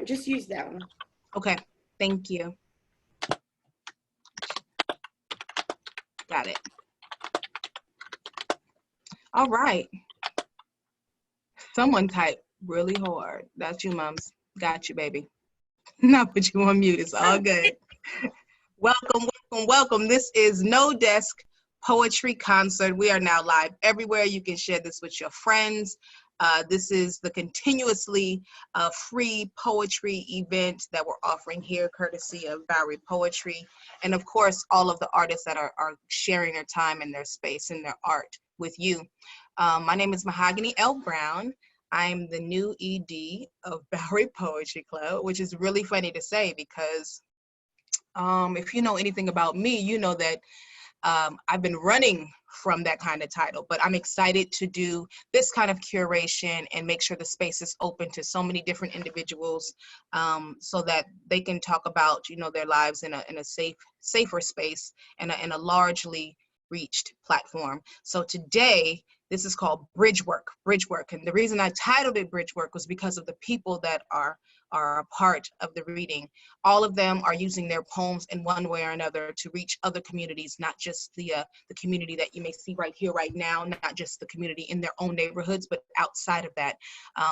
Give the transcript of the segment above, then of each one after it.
Just use that one. Okay, thank you. Got it. All right. Someone type really hard. That's you, moms. Got you, baby. Now put you on mute. It's all good. Welcome, welcome, welcome. This is No Desk Poetry Concert. We are now live everywhere. You can share this with your friends. This is the continuously free poetry event that we're offering here, courtesy of Bowery Poetry. And of course, all of the artists that are sharing their time and their space and their art with you. My name is Mahogany L. Brown. I'm the new ED of Bowery Poetry Club, which is really funny to say because if you know anything about me, you know that I've been running from that kind of title, but I'm excited to do this kind of curation and make sure the space is open to so many different individuals so that they can talk about, you know, their lives in a safer space and a largely reached platform. So today, this is called Bridge Work. And the reason I titled it Bridge Work was because of the people that are a part of the reading. All of them are using their poems in one way or another to reach other communities, not just the community that you may see right here, right now, not just the community in their own neighborhoods, but outside of that.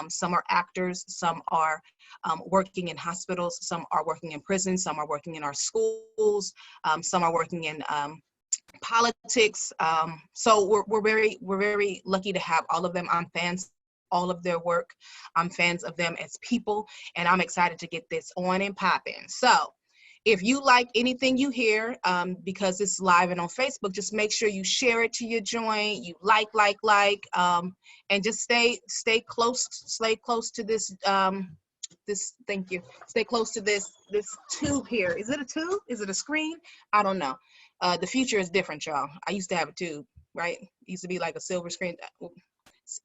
Some are actors, some are working in hospitals, some are working in prisons, some are working in our schools, some are working in politics. So we're very lucky to have all of them. I'm fans all of their work. I'm fans of them as people, and I'm excited to get this on and popping. So if you like anything you hear, because it's live and on Facebook, just make sure you share it to your joint, you like, and just stay close to this, thank you. Stay close to this tube here. Is it a tube? Is it a screen? I don't know. The future is different, y'all. I used to have a tube, right? It used to be like a silver screen.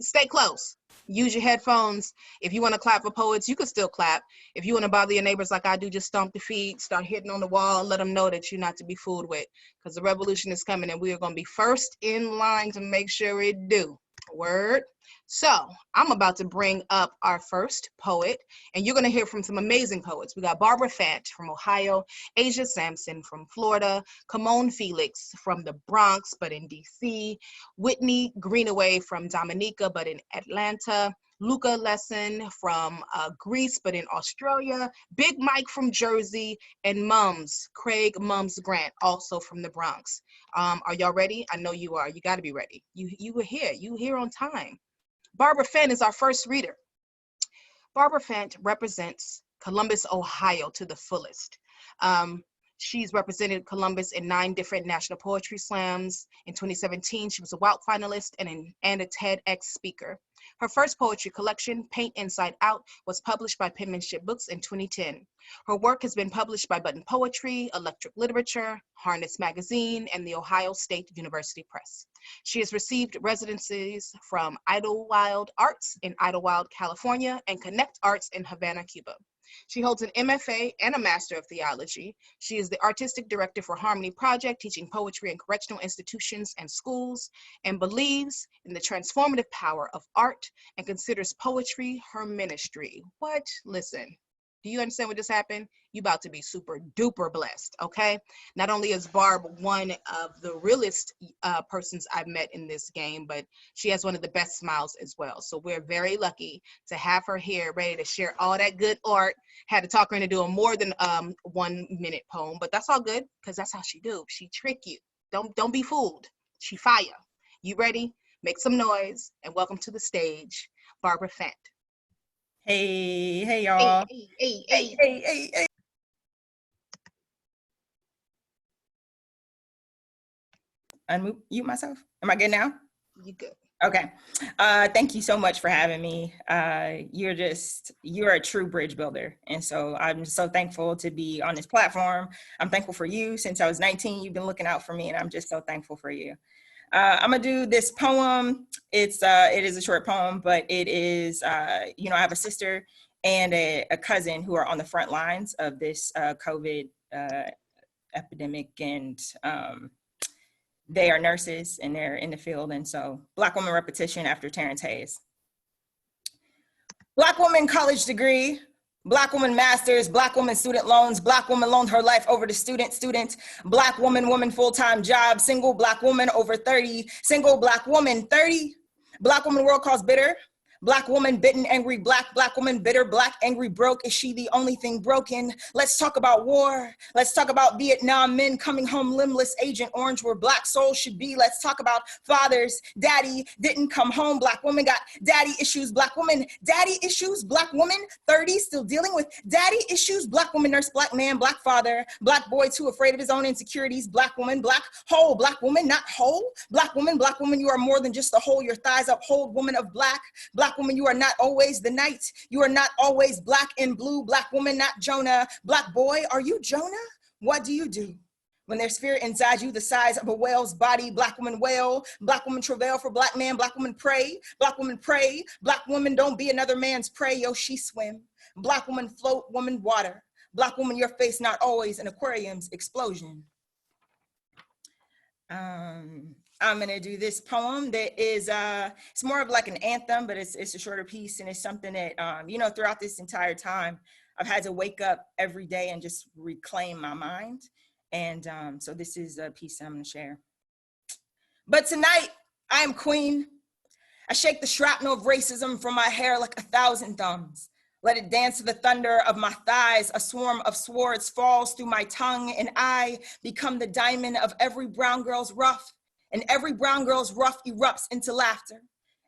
Stay close. Use your headphones. If you want to clap for poets, you can still clap. If you want to bother your neighbors like I do, just stomp the feet, start hitting on the wall, let them know that you're not to be fooled with, because the revolution is coming and we are going to be first in line to make sure it do. Word. So I'm about to bring up our first poet, and you're going to hear from some amazing poets. We got Barbara Fant from Ohio, Asia Sampson from Florida, Camonghne Felix from the Bronx, but in DC, Whitney Greenaway from Dominica, but in Atlanta, Luka Lesson from Greece, but in Australia, Big Mike from Jersey, and Craig Mums Grant, also from the Bronx. Are y'all ready? I know you are. You got to be ready. You were here. You were here on time. Barbara Fant is our first reader. Barbara Fant represents Columbus, Ohio to the fullest. She's represented Columbus in 9 different national poetry slams. In 2017, she was a WOUT finalist and a TEDx speaker. Her first poetry collection, Paint Inside Out, was published by Penmanship Books in 2010. Her work has been published by Button Poetry, Electric Literature, Harness Magazine, and the Ohio State University Press. She has received residencies from Idlewild Arts in Idlewild, California, and Connect Arts in Havana, Cuba. She holds an MFA and a Master of Theology. She is the Artistic Director for Harmony Project, teaching poetry in correctional institutions and schools, and believes in the transformative power of art and considers poetry her ministry. What? Listen. Do you understand what just happened? You about to be super duper blessed, okay? Not only is Barb one of the realest persons I've met in this game, but she has one of the best smiles as well. So we're very lucky to have her here ready to share all that good art. Had to talk her into doing more than 1 minute poem, but that's all good because that's how she do. She trick you. Don't be fooled. She fire. You ready? Make some noise and welcome to the stage, Barbara Fant. Hey y'all. Hey. Unmute myself. Am I good now? You good. Okay. Thank you so much for having me. You're a true bridge builder. And so I'm so thankful to be on this platform. I'm thankful for you. Since I was 19, you've been looking out for me, and I'm just so thankful for you. I'm gonna do this poem. It is a short poem, but it is, I have a sister and a cousin who are on the front lines of this COVID epidemic, and they are nurses and they're in the field. And so Black woman repetition after Terrence Hayes. Black woman college degree, Black woman masters, Black woman student loans, Black woman loaned her life over to student, Black woman full-time job, single Black woman over 30, single Black woman 30, Black woman world calls bitter, Black woman bitten, angry, Black woman bitter, Black angry, broke. Is she the only thing broken? Let's talk about war. Let's talk about Vietnam men coming home limbless, Agent Orange, where Black souls should be. Let's talk about fathers. Daddy didn't come home. Black woman got daddy issues. Black woman, daddy issues. Black woman, 30, still dealing with daddy issues. Black woman nurse, Black man, Black father, Black boy too afraid of his own insecurities. Black woman, Black hole. Black woman, not whole. Black woman, you are more than just a hole. Your thighs uphold, woman of Black. Black woman, you are not always the night. You are not always Black and blue. Black woman, not Jonah. Black boy, are you Jonah? What do you do when there's fear inside you the size of a whale's body? Black woman wail. Black woman travail for Black man. Black woman pray. Black woman pray. Black woman don't be another man's prey. Yo, she swim. Black woman float. Woman water. Black woman, your face not always an aquarium's explosion. I'm gonna do this poem that is, it's more of like an anthem, but it's a shorter piece, and it's something that, you know, throughout this entire time, I've had to wake up every day and just reclaim my mind. And so this is a piece I'm gonna share. But tonight, I am queen. I shake the shrapnel of racism from my hair like 1,000 thumbs. Let it dance to the thunder of my thighs. A swarm of swords falls through my tongue, and I become the diamond of every brown girl's rough. And every brown girl's rough erupts into laughter.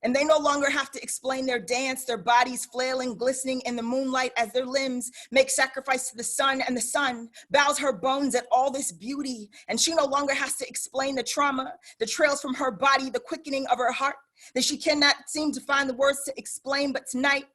And they no longer have to explain their dance, their bodies flailing, glistening in the moonlight as their limbs make sacrifice to the sun, and the sun bows her bones at all this beauty. And she no longer has to explain the trauma, the trails from her body, the quickening of her heart, that she cannot seem to find the words to explain. But tonight,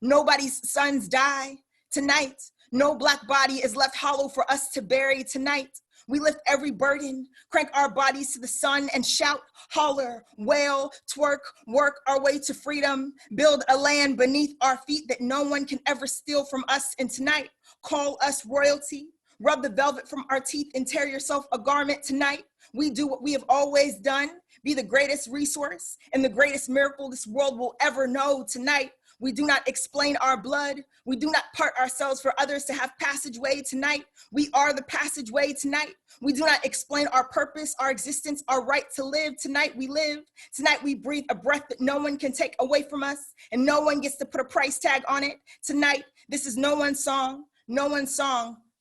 nobody's sons die. Tonight, no Black body is left hollow for us to bury. Tonight, we lift every burden, crank our bodies to the sun, and shout, holler, wail, twerk, work our way to freedom, build a land beneath our feet that no one can ever steal from us. And tonight, call us royalty. Rub the velvet from our teeth and tear yourself a garment. Tonight, we do what we have always done, be the greatest resource and the greatest miracle this world will ever know. Tonight, we do not explain our blood. We do not part ourselves for others to have passageway. Tonight, we are the passageway. Tonight, we do not explain our purpose, our existence, our right to live. Tonight, we live. Tonight, we breathe a breath that no one can take away from us, and no one gets to put a price tag on it. Tonight, this is no one's song,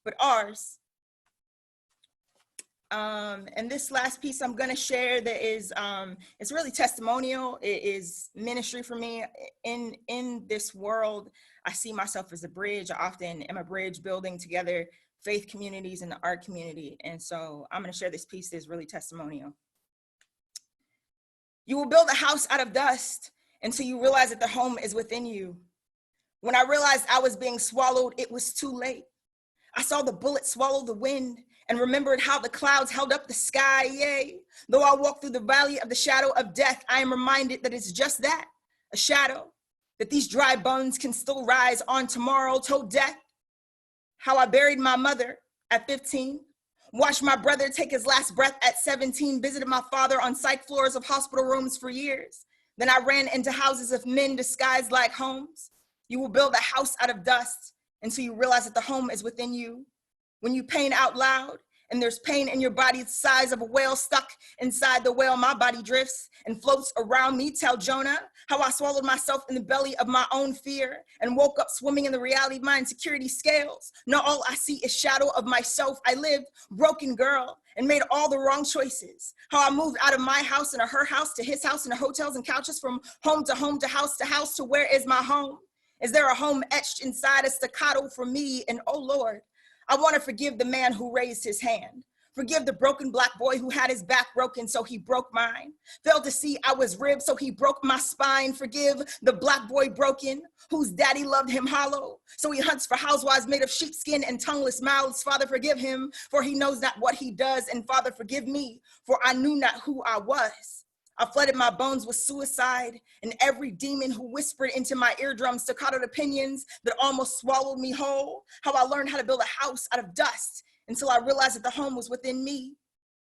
but ours. And this last piece I'm gonna share that is, it's really testimonial. It is ministry for me. In this world, I see myself as a bridge. I often am a bridge building together faith communities and the art community. And so I'm gonna share this piece that is really testimonial. You will build a house out of dust until you realize that the home is within you. When I realized I was being swallowed, it was too late. I saw the bullet swallow the wind and remembered how the clouds held up the sky, yay. Though I walk through the valley of the shadow of death, I am reminded that it's just that, a shadow, that these dry bones can still rise on tomorrow. Told death how I buried my mother at 15, watched my brother take his last breath at 17, visited my father on psych floors of hospital rooms for years. Then I ran into houses of men disguised like homes. You will build a house out of dust until you realize that the home is within you. When you pain out loud and there's pain in your body the size of a whale stuck inside the whale, my body drifts and floats around me. Tell Jonah how I swallowed myself in the belly of my own fear and woke up swimming in the reality of my insecurity scales. Now all I see is shadow of myself. I lived broken girl and made all the wrong choices. How I moved out of my house and her house to his house and the hotels and couches, from home to house to where is my home? Is there a home etched inside a staccato for me? And oh Lord, I want to forgive the man who raised his hand. Forgive the broken Black boy who had his back broken, so he broke mine. Failed to see I was ribbed, so he broke my spine. Forgive the Black boy broken, whose daddy loved him hollow, so he hunts for housewives made of sheepskin and tongueless mouths. Father, forgive him, for he knows not what he does. And Father, forgive me, for I knew not who I was. I flooded my bones with suicide and every demon who whispered into my eardrums staccato opinions that almost swallowed me whole. How I learned how to build a house out of dust until I realized that the home was within me.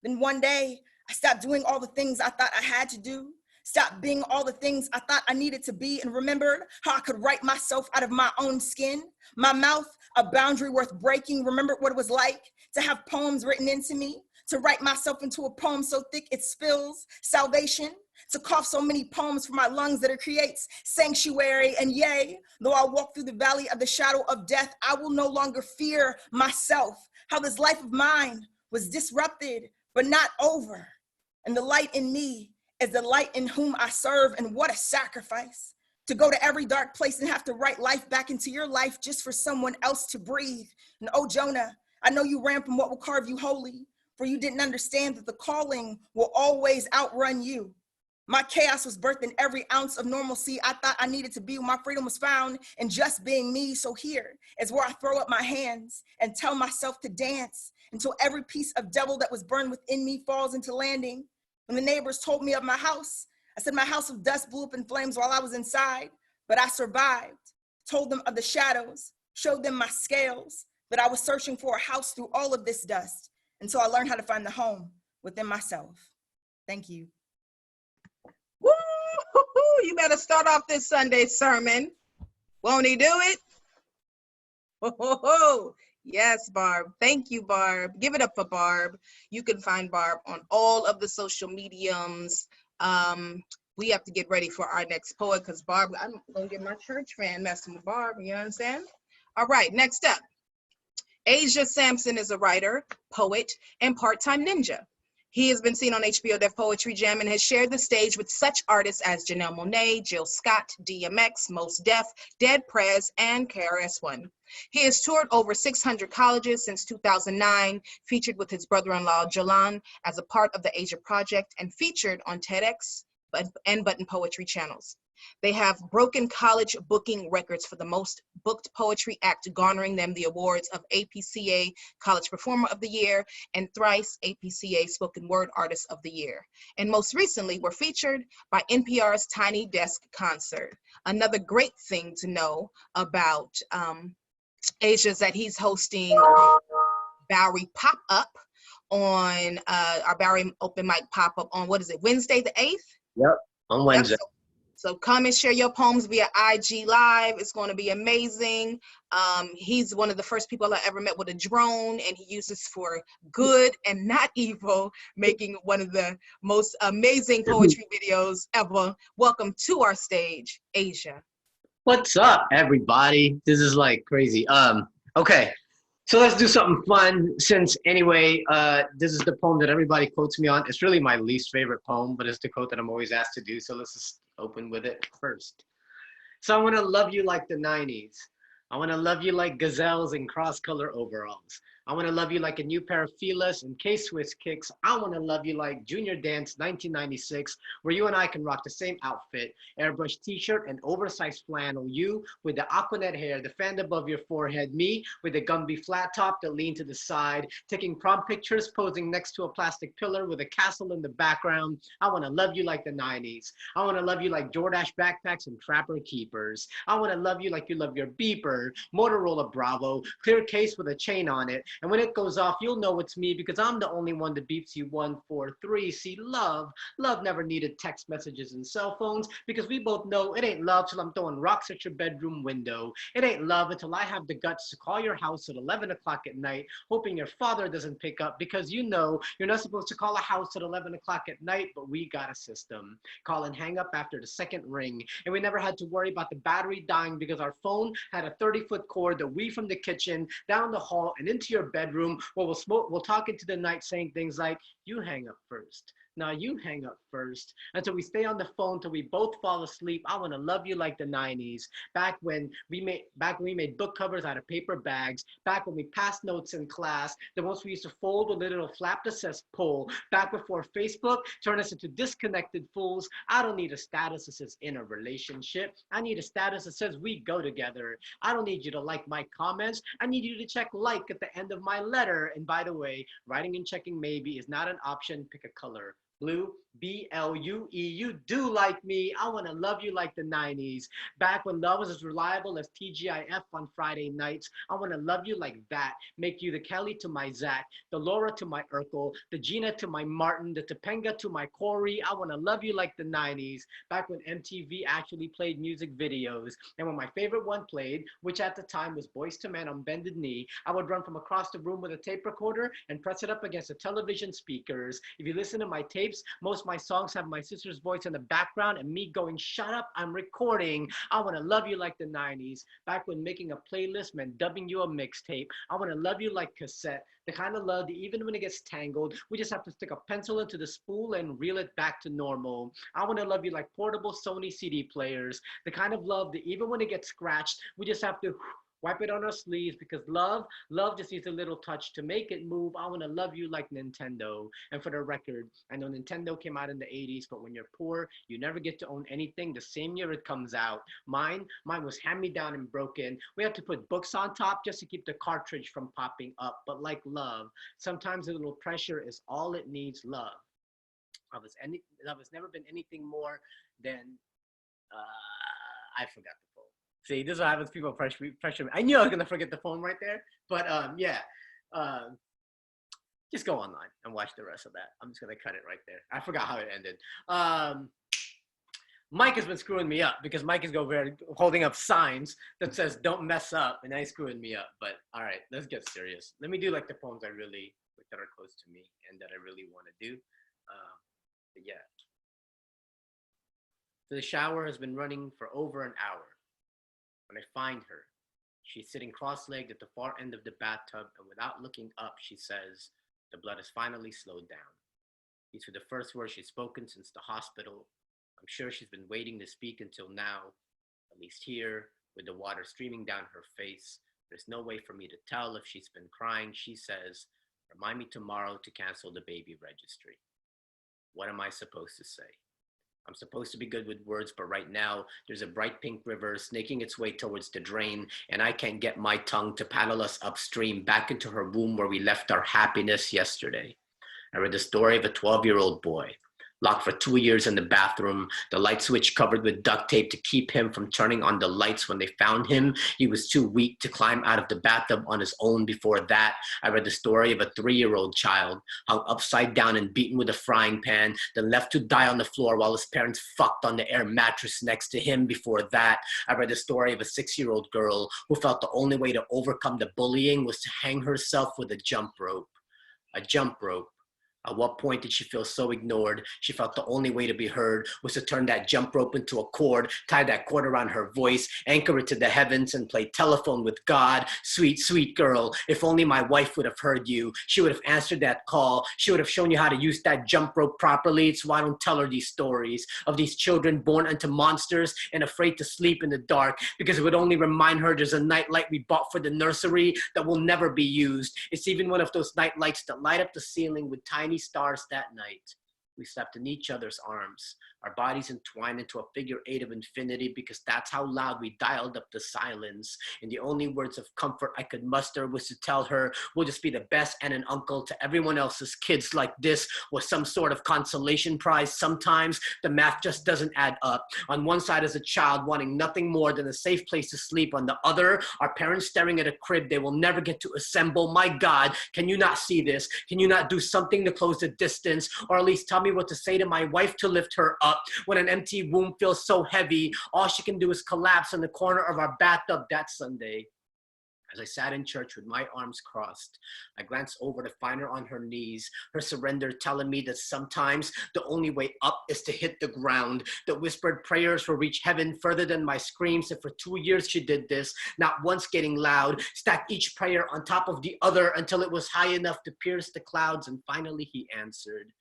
Then one day, I stopped doing all the things I thought I had to do. Stopped being all the things I thought I needed to be, and remembered how I could write myself out of my own skin. My mouth, a boundary worth breaking. Remembered what it was like to have poems written into me, to write myself into a poem so thick it spills salvation, to cough so many poems from my lungs that it creates sanctuary. And yea, though I walk through the valley of the shadow of death, I will no longer fear myself. How this life of mine was disrupted, but not over. And the light in me is the light in whom I serve. And what a sacrifice to go to every dark place and have to write life back into your life just for someone else to breathe. And oh, Jonah, I know you ran from what will carve you holy, for you didn't understand that the calling will always outrun you. My chaos was birthed in every ounce of normalcy I thought I needed to be. My freedom was found in just being me. So here is where I throw up my hands and tell myself to dance until every piece of devil that was burned within me falls into landing. When the neighbors told me of my house, I said my house of dust blew up in flames while I was inside, but I survived. Told them of the shadows, showed them my scales, that I was searching for a house through all of this dust until I learned how to find the home within myself. Thank you. Woo! You better start off this Sunday sermon. Won't he do it? Oh, yes, Barb. Thank you, Barb. Give it up for Barb. You can find Barb on all of the social mediums. We have to get ready for our next poet because Barb, I'm going to get my church fan messing with Barb. You understand? All right, next up. Asia Sampson is a writer, poet, and part-time ninja. He has been seen on HBO Def Poetry Jam and has shared the stage with such artists as Janelle Monáe, Jill Scott, DMX, Mos Def, Dead Prez, and KRS-One. He has toured over 600 colleges since 2009, featured with his brother-in-law Jalan as a part of the Asia Project, and featured on TEDx and Button Poetry channels. They have broken college booking records for the most booked poetry act, garnering them the awards of APCA College Performer of the Year and thrice APCA Spoken Word Artist of the Year. And most recently were featured by NPR's Tiny Desk Concert. Another great thing to know about Asia is that he's hosting Bowery Pop-Up on our Bowery Open Mic Pop-Up on, what is it, Wednesday the 8th? Yep, on Wednesday. Yep. So come and share your poems via IG Live. It's going to be amazing. He's one of the first people I ever met with a drone, and he uses for good and not evil, making one of the most amazing poetry videos ever. Welcome to our stage, Asia. What's up, everybody? This is like crazy. Okay, so let's do something fun. Since anyway, this is the poem that everybody quotes me on. It's really my least favorite poem, but it's the quote that I'm always asked to do. So let's just open with it first. So I want to love you like the 90s. I want to love you like gazelles in cross-color overalls. I want to love you like a new pair of Felix and K-Swiss kicks. I want to love you like Junior Dance 1996, where you and I can rock the same outfit, airbrush t-shirt and oversized flannel. You with the Aquanet hair, the fan above your forehead. Me with the Gumby flat top that lean to the side, taking prom pictures, posing next to a plastic pillar with a castle in the background. I want to love you like the 90s. I want to love you like Jordache backpacks and Trapper Keepers. I want to love you like you love your beeper, Motorola Bravo, clear case with a chain on it. And when it goes off, you'll know it's me because I'm the only one that beeps you 143. See, love never needed text messages and cell phones because we both know it ain't love till I'm throwing rocks at your bedroom window. It ain't love until I have the guts to call your house at 11 o'clock at night, hoping your father doesn't pick up because you know you're not supposed to call a house at 11 o'clock at night, but we got a system. Call and hang up after the second ring. And we never had to worry about the battery dying because our phone had a 30-foot cord that we from the kitchen, down the hall, and into your bedroom where we'll talk into the night saying things like, you hang up first. Now you hang up first. Until we stay on the phone till we both fall asleep. I want to love you like the 90s. Back when we made book covers out of paper bags. Back when we passed notes in class. The ones we used to fold with a little flap that says pull. Back before Facebook turned us into disconnected fools. I don't need a status that says in a relationship. I need a status that says we go together. I don't need you to like my comments. I need you to check like at the end of my letter. And by the way, writing and checking maybe is not an option. Pick a color. Blue, BLUE. You do like me. I want to love you like the 90s. Back when love was as reliable as TGIF on Friday nights. I want to love you like that. Make you the Kelly to my Zach, the Laura to my Urkel, the Gina to my Martin, the Topanga to my Corey. I want to love you like the 90s. Back when MTV actually played music videos. And when my favorite one played, which at the time was Boyz II Men on Bended Knee, I would run from across the room with a tape recorder and press it up against the television speakers. If you listen to my tapes, most of my songs have my sister's voice in the background and me going, shut up, I'm recording. I want to love you like the 90s. Back when making a playlist meant dubbing you a mixtape. I want to love you like cassette. The kind of love that even when it gets tangled, we just have to stick a pencil into the spool and reel it back to normal. I want to love you like portable Sony CD players. The kind of love that even when it gets scratched, we just have to wipe it on our sleeves because love just needs a little touch to make it move. I want to love you like Nintendo. And for the record, I know Nintendo came out in the 80s, but when you're poor, you never get to own anything the same year it comes out. Mine was hand-me-down and broken. We had to put books on top just to keep the cartridge from popping up. But like love, sometimes a little pressure is all it needs. Love. Love has never been anything more than, I forgot the poem. See, this is what happens. People pressure me. I knew I was gonna forget the poem right there, but yeah. Just go online and watch the rest of that. I'm just gonna cut it right there. I forgot how it ended. Mike has been screwing me up because Mike is holding up signs that says "Don't mess up," and he's screwing me up. But all right, let's get serious. Let me do like the poems that are close to me and that I really want to do. But yeah. So the shower has been running for over an hour. When I find her, she's sitting cross-legged at the far end of the bathtub, and without looking up, she says, the blood has finally slowed down. These were the first words she's spoken since the hospital. I'm sure she's been waiting to speak until now, at least here, with the water streaming down her face. There's no way for me to tell if she's been crying. She says, remind me tomorrow to cancel the baby registry. What am I supposed to say? I'm supposed to be good with words, but right now there's a bright pink river snaking its way towards the drain, and I can't get my tongue to paddle us upstream back into her womb where we left our happiness yesterday. I read the story of a 12-year-old boy, locked for 2 years in the bathroom, the light switch covered with duct tape to keep him from turning on the lights. When they found him, he was too weak to climb out of the bathtub on his own. Before that, I read the story of a 3-year-old child hung upside down and beaten with a frying pan, then left to die on the floor while his parents fucked on the air mattress next to him. Before that, I read the story of a 6-year-old girl who felt the only way to overcome the bullying was to hang herself with a jump rope. A jump rope. At what point did she feel so ignored? She felt the only way to be heard was to turn that jump rope into a cord, tie that cord around her voice, anchor it to the heavens, and play telephone with God. Sweet, sweet girl, if only my wife would have heard you. She would have answered that call. She would have shown you how to use that jump rope properly. It's why I don't tell her these stories of these children born into monsters and afraid to sleep in the dark, because it would only remind her there's a nightlight we bought for the nursery that will never be used. It's even one of those night lights that light up the ceiling with tiny stars. That night, we slept in each other's arms, our bodies entwined into a figure 8 of infinity, because that's how loud we dialed up the silence. And the only words of comfort I could muster was to tell her we'll just be the best and an uncle to everyone else's kids. Like this was some sort of consolation prize. Sometimes the math just doesn't add up. On one side is a child wanting nothing more than a safe place to sleep. On the other, our parents staring at a crib they will never get to assemble. My God, can you not see this? Can you not do something to close the distance, or at least tell me what to say to my wife to lift her up? When an empty womb feels so heavy, all she can do is collapse in the corner of our bathtub that Sunday. As I sat in church with my arms crossed, I glanced over to find her on her knees, her surrender telling me that sometimes the only way up is to hit the ground. The whispered prayers will reach heaven further than my screams, and for 2 years she did this, not once getting loud, stacked each prayer on top of the other until it was high enough to pierce the clouds, and finally he answered.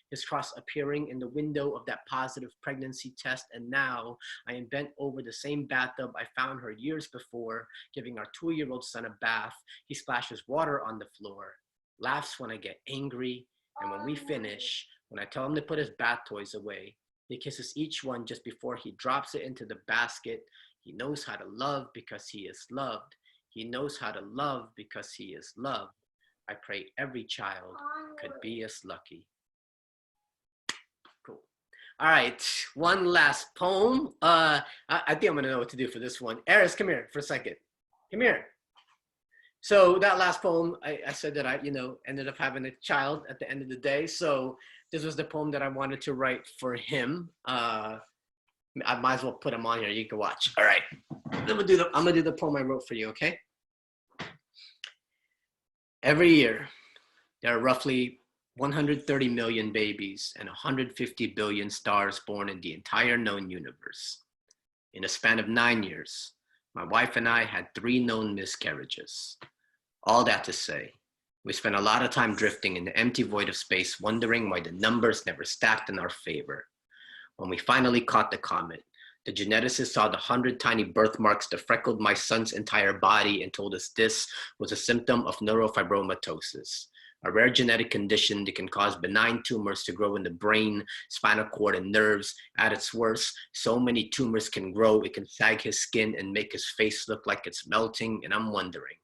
His cross appearing in the window of that positive pregnancy test, and now I am bent over the same bathtub I found her years before, giving our 2-year-old son a bath. He splashes water on the floor, laughs when I get angry, and when we finish, when I tell him to put his bath toys away, he kisses each one just before he drops it into the basket. He knows how to love because he is loved. He knows how to love because he is loved. I pray every child could be as lucky. Cool. All right, one last poem. I think I'm gonna know what to do for this one. Eris, come here for a second. Come here. So that last poem, I said that I, ended up having a child at the end of the day. So this was the poem that I wanted to write for him. I might as well put him on here. You can watch. All right, I'm gonna do the poem I wrote for you. Okay. Every year, there are roughly 130 million babies and 150 billion stars born in the entire known universe. In a span of 9 years, my wife and I had 3 known miscarriages. All that to say, we spent a lot of time drifting in the empty void of space, wondering why the numbers never stacked in our favor. When we finally caught the comet, the geneticist saw the 100 tiny birthmarks that freckled my son's entire body and told us this was a symptom of neurofibromatosis, a rare genetic condition that can cause benign tumors to grow in the brain, spinal cord, and nerves. At its worst, so many tumors can grow, it can sag his skin and make his face look like it's melting, and I'm wondering,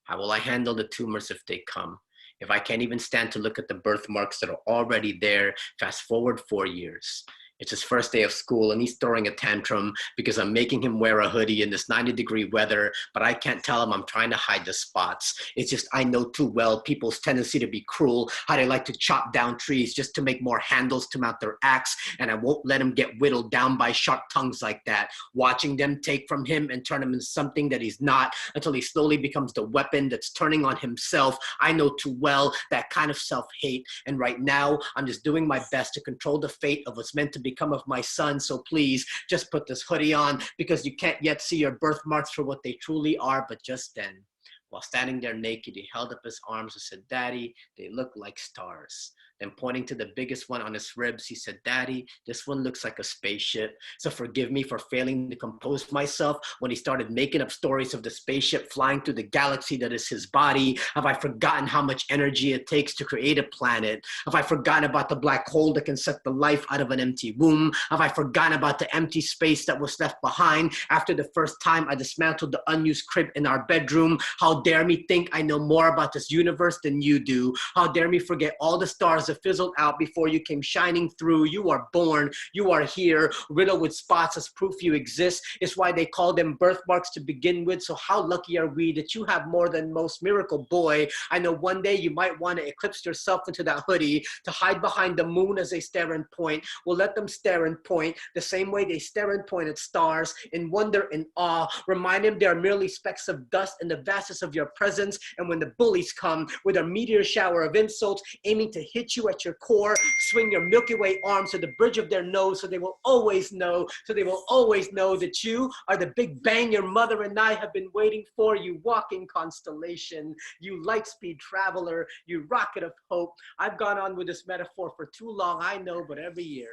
how will I handle the tumors if they come? If I can't even stand to look at the birthmarks that are already there, fast forward 4 years. It's his first day of school and he's throwing a tantrum because I'm making him wear a hoodie in this 90-degree weather, but I can't tell him I'm trying to hide the spots. It's just I know too well people's tendency to be cruel, how they like to chop down trees just to make more handles to mount their axe, and I won't let him get whittled down by sharp tongues like that, watching them take from him and turn him into something that he's not until he slowly becomes the weapon that's turning on himself. I know too well that kind of self-hate, and right now I'm just doing my best to control the fate of what's meant to become of my son. So please just put this hoodie on because you can't yet see your birthmarks for what they truly are. But just then, while standing there naked, he held up his arms and said, "Daddy, they look like stars." Then pointing to the biggest one on his ribs, he said, "Daddy, this one looks like a spaceship. So forgive me for failing to compose myself when he started making up stories of the spaceship flying through the galaxy that is his body. Have I forgotten how much energy it takes to create a planet? Have I forgotten about the black hole that can suck the life out of an empty womb? Have I forgotten about the empty space that was left behind after the first time I dismantled the unused crib in our bedroom? How dare me think I know more about this universe than you do? How dare me forget all the stars that fizzled out before you came shining through? You are born, you are here, riddled with spots as proof you exist. It's why they call them birthmarks to begin with. So how lucky are we that you have more than most, miracle boy? I know one day you might want to eclipse yourself into that hoodie to hide behind the moon as they stare and point. Well, let them stare and point the same way they stare and point at stars in wonder and awe. Remind them they are merely specks of dust in the vastness of your presence. And when the bullies come with a meteor shower of insults aiming to hit you at your core, swing your Milky Way arms to the bridge of their nose so they will always know, that you are the big bang your mother and I have been waiting for. You walking constellation, you light speed traveler, you rocket of hope. I've gone on with this metaphor for too long, I know, but every year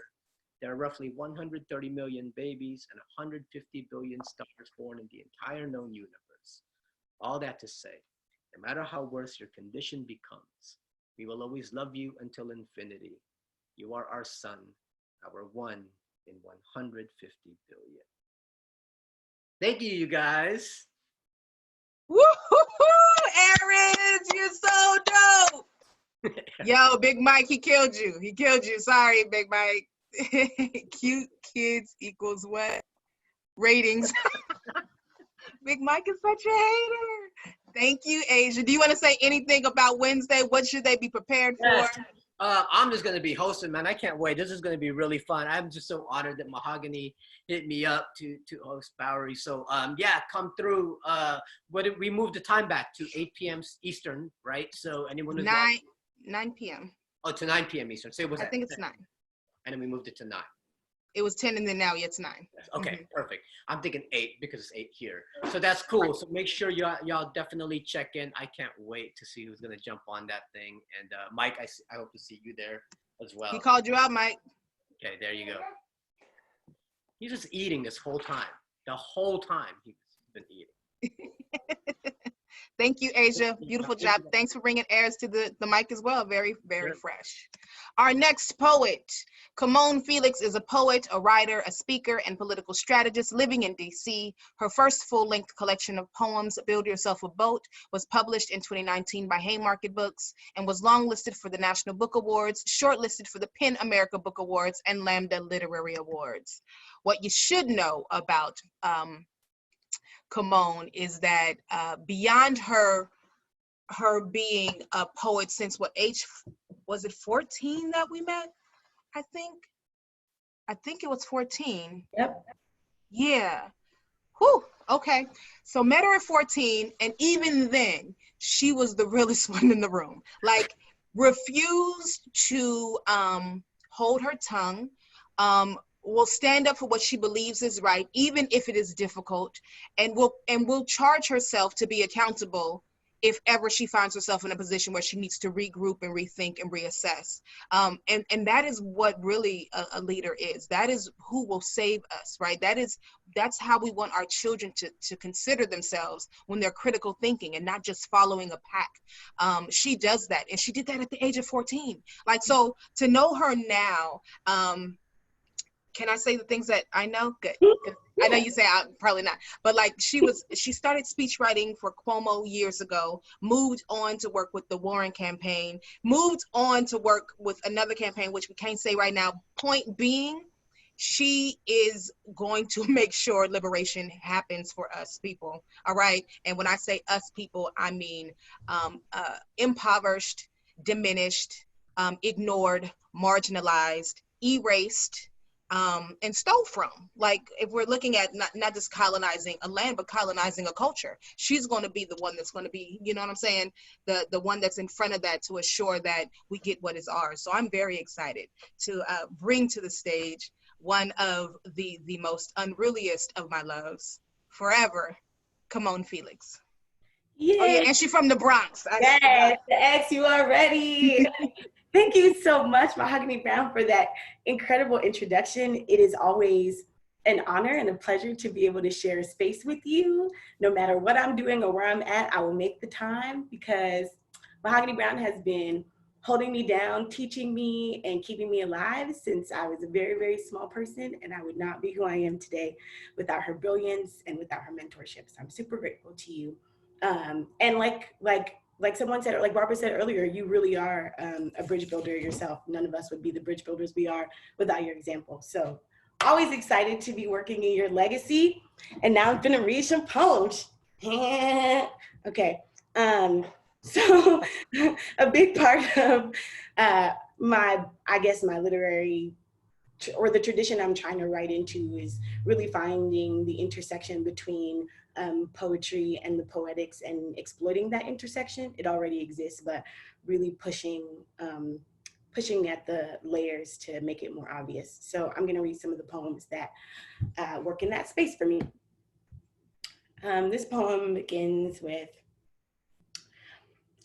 there are roughly 130 million babies and 150 billion stars born in the entire known universe. All that to say, no matter how worse your condition becomes, we will always love you until infinity. You are our son, our 1 in 150 billion. Thank you, you guys. Woo-hoo-hoo, Aaron, you're so dope. Yo, Big Mike, he killed you. He killed you. Sorry, Big Mike. Cute kids equals what? Ratings. Big Mike is such a hater. Thank you, Asia. Do you want to say anything about Wednesday? What should they be prepared for? Yes. I'm just going to be hosting, man. I can't wait. This is going to be really fun. I'm just so honored that Mahogany hit me up to host Bowery. So, yeah, come through. We moved the time back to 8 p.m. Eastern, right? So anyone who's 9 p.m. Oh, to 9 p.m. Eastern. So I think it's 9. And then we moved it to 9. It was 10 and then now it's 9. Okay, perfect. I'm thinking 8 because it's 8 here. So that's cool. So make sure y'all definitely check in. I can't wait to see who's going to jump on that thing. And Mike, I hope to see you there as well. He called you out, Mike. Okay, there you go. He's just eating this whole time. The whole time he's been eating. Thank you, Asia. Beautiful job. Thanks for bringing airs to the mic as well. Very, very fresh. Our next poet, Camonghne Felix, is a poet, a writer, a speaker, and political strategist living in DC. Her first full-length collection of poems, Build Yourself a Boat, was published in 2019 by Haymarket Books and was longlisted for the National Book Awards, shortlisted for the PEN America Book Awards, and Lambda Literary Awards. What you should know about Camonghne is that beyond her being a poet since what age was it, 14 that we met? I think it was 14. Yep. Yeah. Whew. Okay. So met her at 14, and even then she was the realest one in the room. Like, refused to hold her tongue, will stand up for what she believes is right, even if it is difficult, and will charge herself to be accountable if ever she finds herself in a position where she needs to regroup and rethink and reassess. And that is what really a leader is. That is who will save us, right? That's how we want our children to consider themselves when they're critical thinking and not just following a pack. She does that, and she did that at the age of 14. Like, so to know her now, can I say the things that I know? Good. I know you say I'm probably not, but like she started speech writing for Cuomo years ago, moved on to work with the Warren campaign, moved on to work with another campaign, which we can't say right now. Point being, she is going to make sure liberation happens for us people. All right. And when I say us people, I mean impoverished, diminished, ignored, marginalized, erased, and stole from. Like, if we're looking at not just colonizing a land, but colonizing a culture, she's going to be the one that's going to be, you know what I'm saying, the one that's in front of that to assure that we get what is ours. So I'm very excited to bring to the stage one of the most unruliest of my loves, forever, Camonghne Felix. Yeah. Oh yeah, and she's from the Bronx. Yes, the X, you are ready. Thank you so much, Mahogany Brown, for that incredible introduction. It is always an honor and a pleasure to be able to share a space with you. No matter what I'm doing or where I'm at, I will make the time, because Mahogany Brown has been holding me down, teaching me, and keeping me alive since I was a very, very small person, and I would not be who I am today without her brilliance and without her mentorship. So I'm super grateful to you. And like someone said, like Barbara said earlier, you really are a bridge builder yourself. None of us would be the bridge builders we are without your example. So always excited to be working in your legacy. And now I'm gonna read some poems. Okay. So a big part of my literary, or the tradition I'm trying to write into, is really finding the intersection between poetry and the poetics and exploiting that intersection. It already exists, but really pushing at the layers to make it more obvious. So I'm gonna read some of the poems that work in that space for me. This poem begins with: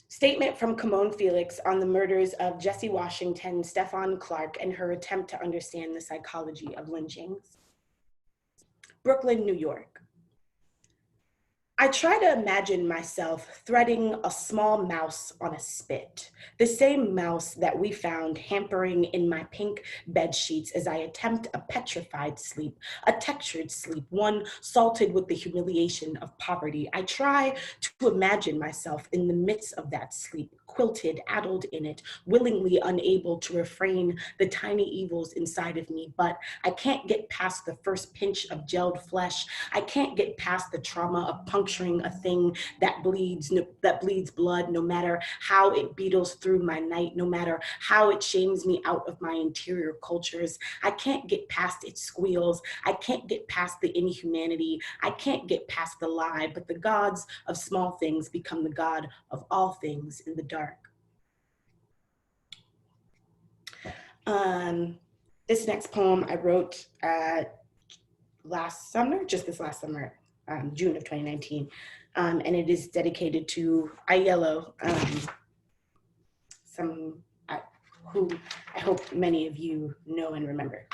Statement from Camonghne Felix on the murders of Jesse Washington, Stephon Clark, and her attempt to understand the psychology of lynchings. Brooklyn, New York. I try to imagine myself threading a small mouse on a spit, the same mouse that we found hampering in my pink bed sheets as I attempt a petrified sleep, a textured sleep, one salted with the humiliation of poverty. I try to imagine myself in the midst of that sleep, quilted, addled in it, willingly unable to refrain the tiny evils inside of me, but I can't get past the first pinch of gelled flesh. I can't get past the trauma of puncturing a thing that bleeds blood, no matter how it beetles through my night, no matter how it shames me out of my interior cultures. I can't get past its squeals. I can't get past the inhumanity. I can't get past the lie, but the gods of small things become the God of all things in the dark. This next poem I wrote last summer, just this last summer, June of 2019, and it is dedicated to Aiello, who I hope many of you know and remember.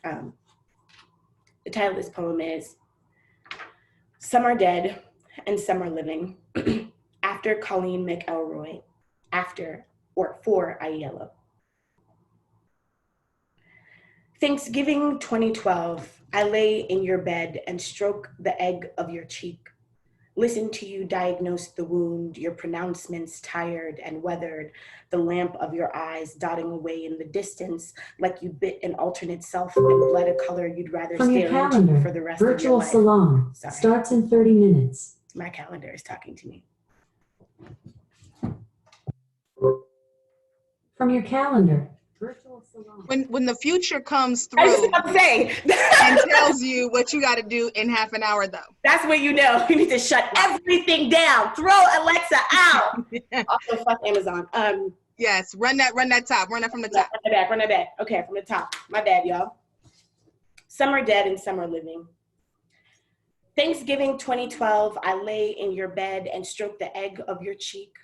The title of this poem is: Some are dead and some are living. after Colleen McElroy, after or for Aiello. Thanksgiving 2012, I lay in your bed and stroke the egg of your cheek. Listen to you diagnose the wound, your pronouncements tired and weathered, the lamp of your eyes dotting away in the distance like you bit an alternate self and bled a color you'd rather From your stare into calendar, for the rest of your virtual life. salon Sorry. starts in 30 minutes. My calendar is talking to me. From your calendar, virtual salon. When the future comes I was through just about to say. and tells you what you got to do in half an hour, though. That's when you know you need to shut everything down. Throw Alexa out. Also, fuck Amazon. Yes, run that top. Run that from the top. Run that back. Okay, from the top. My bad, y'all. Some are dead and some are living. Thanksgiving 2012, I lay in your bed and stroke the egg of your cheek.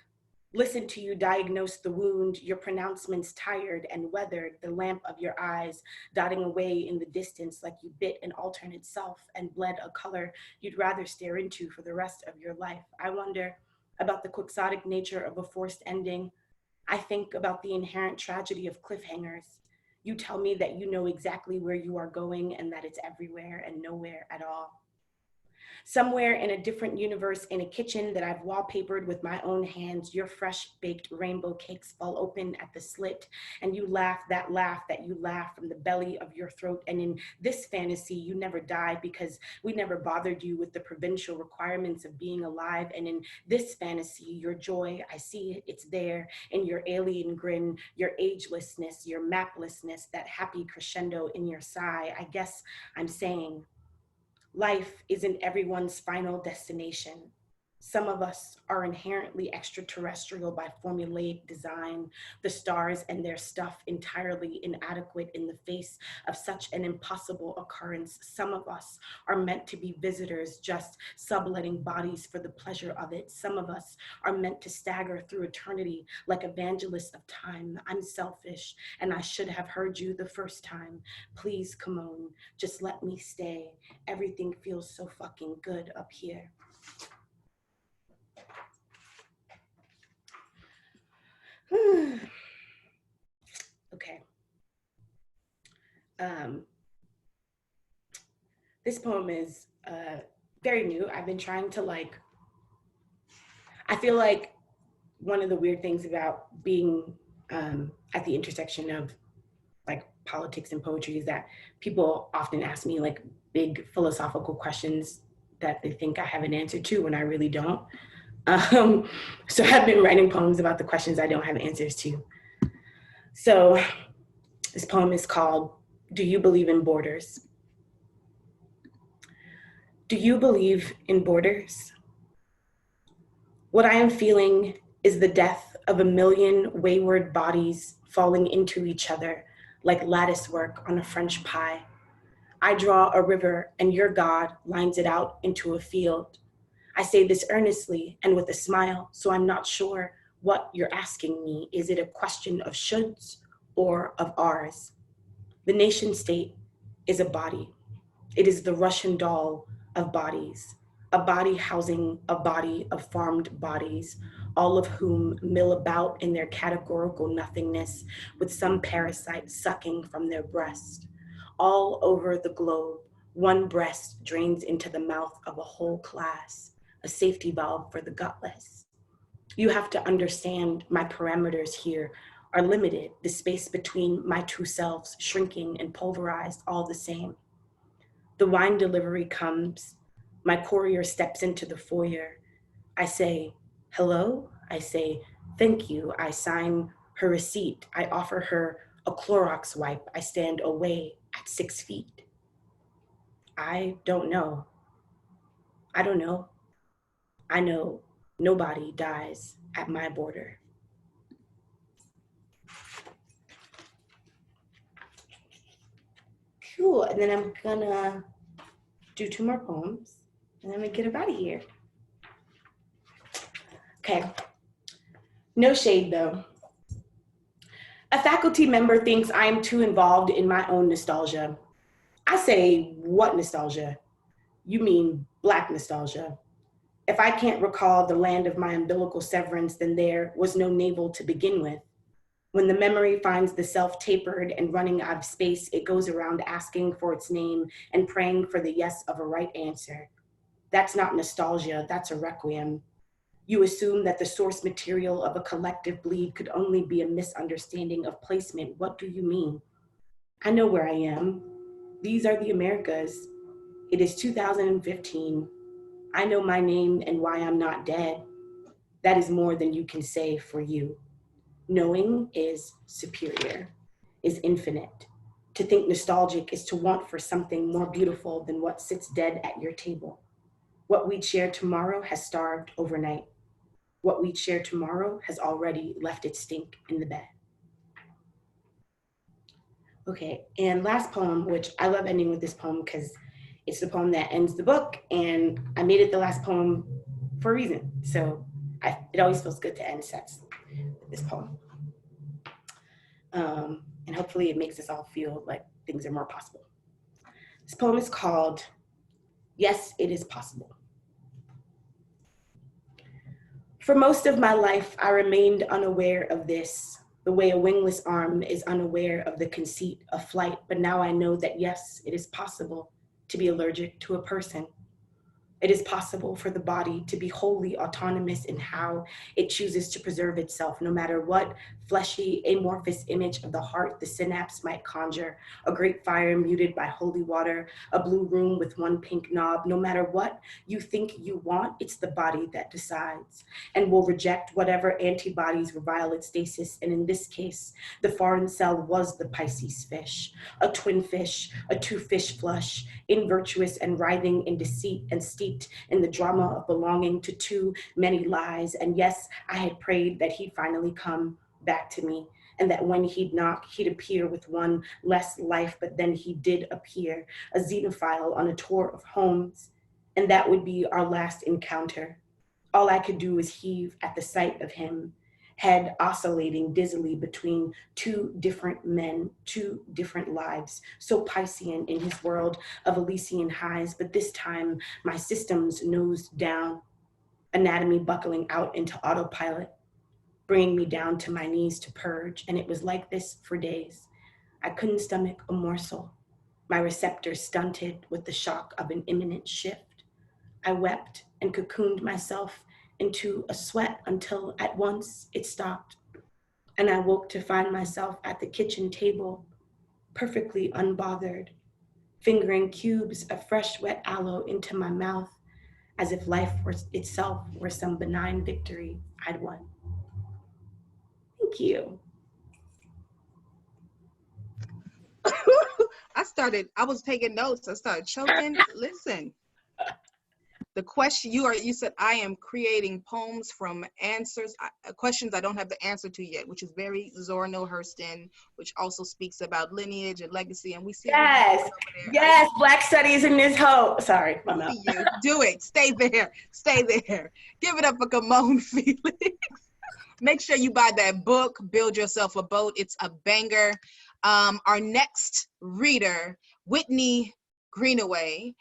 Listen to you diagnose the wound, your pronouncements tired and weathered, the lamp of your eyes dotting away in the distance like you bit an alternate self and bled a color you'd rather stare into for the rest of your life. I wonder about the quixotic nature of a forced ending. I think about the inherent tragedy of cliffhangers. You tell me that you know exactly where you are going and that it's everywhere and nowhere at all. Somewhere in a different universe, in a kitchen that I've wallpapered with my own hands, your fresh baked rainbow cakes fall open at the slit and you laugh that you laugh from the belly of your throat. And in this fantasy, you never die because we never bothered you with the provincial requirements of being alive. And in this fantasy, your joy, I see it, it's there in your alien grin, your agelessness, your maplessness, that happy crescendo in your sigh. I guess I'm saying, life isn't everyone's final destination. Some of us are inherently extraterrestrial by formulaic design, the stars and their stuff entirely inadequate in the face of such an impossible occurrence. Some of us are meant to be visitors, just subletting bodies for the pleasure of it. Some of us are meant to stagger through eternity like evangelists of time. I'm selfish, and I should have heard you the first time. Please, Camonghne, just let me stay. Everything feels so fucking good up here. Okay. This poem is very new. I've been trying to I feel like one of the weird things about being at the intersection of politics and poetry is that people often ask me big philosophical questions that they think I have an answer to when I really don't. So I've been writing poems about the questions I don't have answers to. So this poem is called, Do You Believe in Borders? Do you believe in borders? What I am feeling is the death of a million wayward bodies falling into each other like lattice work on a French pie. I draw a river and your God lines it out into a field. I say this earnestly and with a smile, so I'm not sure what you're asking me. Is it a question of shoulds or of ours? The nation state is a body. It is the Russian doll of bodies, a body housing a body of farmed bodies, all of whom mill about in their categorical nothingness with some parasite sucking from their breast. All over the globe, one breast drains into the mouth of a whole class, a safety valve for the gutless. You have to understand my parameters here are limited, the space between my two selves shrinking and pulverized all the same. The wine delivery comes, my courier steps into the foyer. I say, hello? I say, thank you. I sign her receipt. I offer her a Clorox wipe. I stand away at 6 feet. I don't know. I don't know. I know nobody dies at my border. Cool, and then I'm gonna do 2 more poems and then we get out of here. Okay, no shade though. A faculty member thinks I am too involved in my own nostalgia. I say, what nostalgia? You mean Black nostalgia. If I can't recall the land of my umbilical severance, then there was no navel to begin with. When the memory finds the self tapered and running out of space, it goes around asking for its name and praying for the yes of a right answer. That's not nostalgia, that's a requiem. You assume that the source material of a collective bleed could only be a misunderstanding of placement. What do you mean? I know where I am. These are the Americas. It is 2015. I know my name and why I'm not dead. That is more than you can say for you. Knowing is superior, is infinite. To think nostalgic is to want for something more beautiful than what sits dead at your table. What we'd share tomorrow has starved overnight. What we'd share tomorrow has already left its stink in the bed. Okay, and last poem, which I love ending with this poem because it's the poem that ends the book, and I made it the last poem for a reason. So it always feels good to end sets with this poem. And hopefully it makes us all feel like things are more possible. This poem is called, Yes, It Is Possible. For most of my life, I remained unaware of this, the way a wingless arm is unaware of the conceit of flight, but now I know that yes, it is possible to be allergic to a person. It is possible for the body to be wholly autonomous in how it chooses to preserve itself, no matter what fleshy, amorphous image of the heart the synapse might conjure, a great fire muted by holy water, a blue room with one pink knob. No matter what you think you want, it's the body that decides and will reject whatever antibodies revile its stasis. And in this case, the foreign cell was the Pisces fish, a twin fish, a two-fish flush, invirtuous and writhing in deceit and steeped in the drama of belonging to too many lies. And yes, I had prayed that he'd finally come back to me, and that when he'd knock, he'd appear with one less life, but then he did appear, a xenophile on a tour of homes, and that would be our last encounter. All I could do was heave at the sight of him, head oscillating dizzily between two different men, two different lives, so Piscean in his world of Elysian highs, but this time my systems nosed down, anatomy buckling out into autopilot, bringing me down to my knees to purge, and it was like this for days. I couldn't stomach a morsel, my receptors stunted with the shock of an imminent shift. I wept and cocooned myself into a sweat until at once it stopped, and I woke to find myself at the kitchen table, perfectly unbothered, fingering cubes of fresh wet aloe into my mouth, as if life itself were some benign victory I'd won. Thank you. I was taking notes. I started choking. Listen, the question you said, I am creating poems from answers, questions I don't have the answer to yet, which is very Zora Neale Hurston, which also speaks about lineage and legacy. And we see yes, Black studies in this hoe. Sorry, my mouth. You do it. Stay there. Stay there. Give it up for Camonghne Felix. Make sure you buy that book, Build Yourself a Boat. It's a banger. Our next reader, Whitney Greenaway,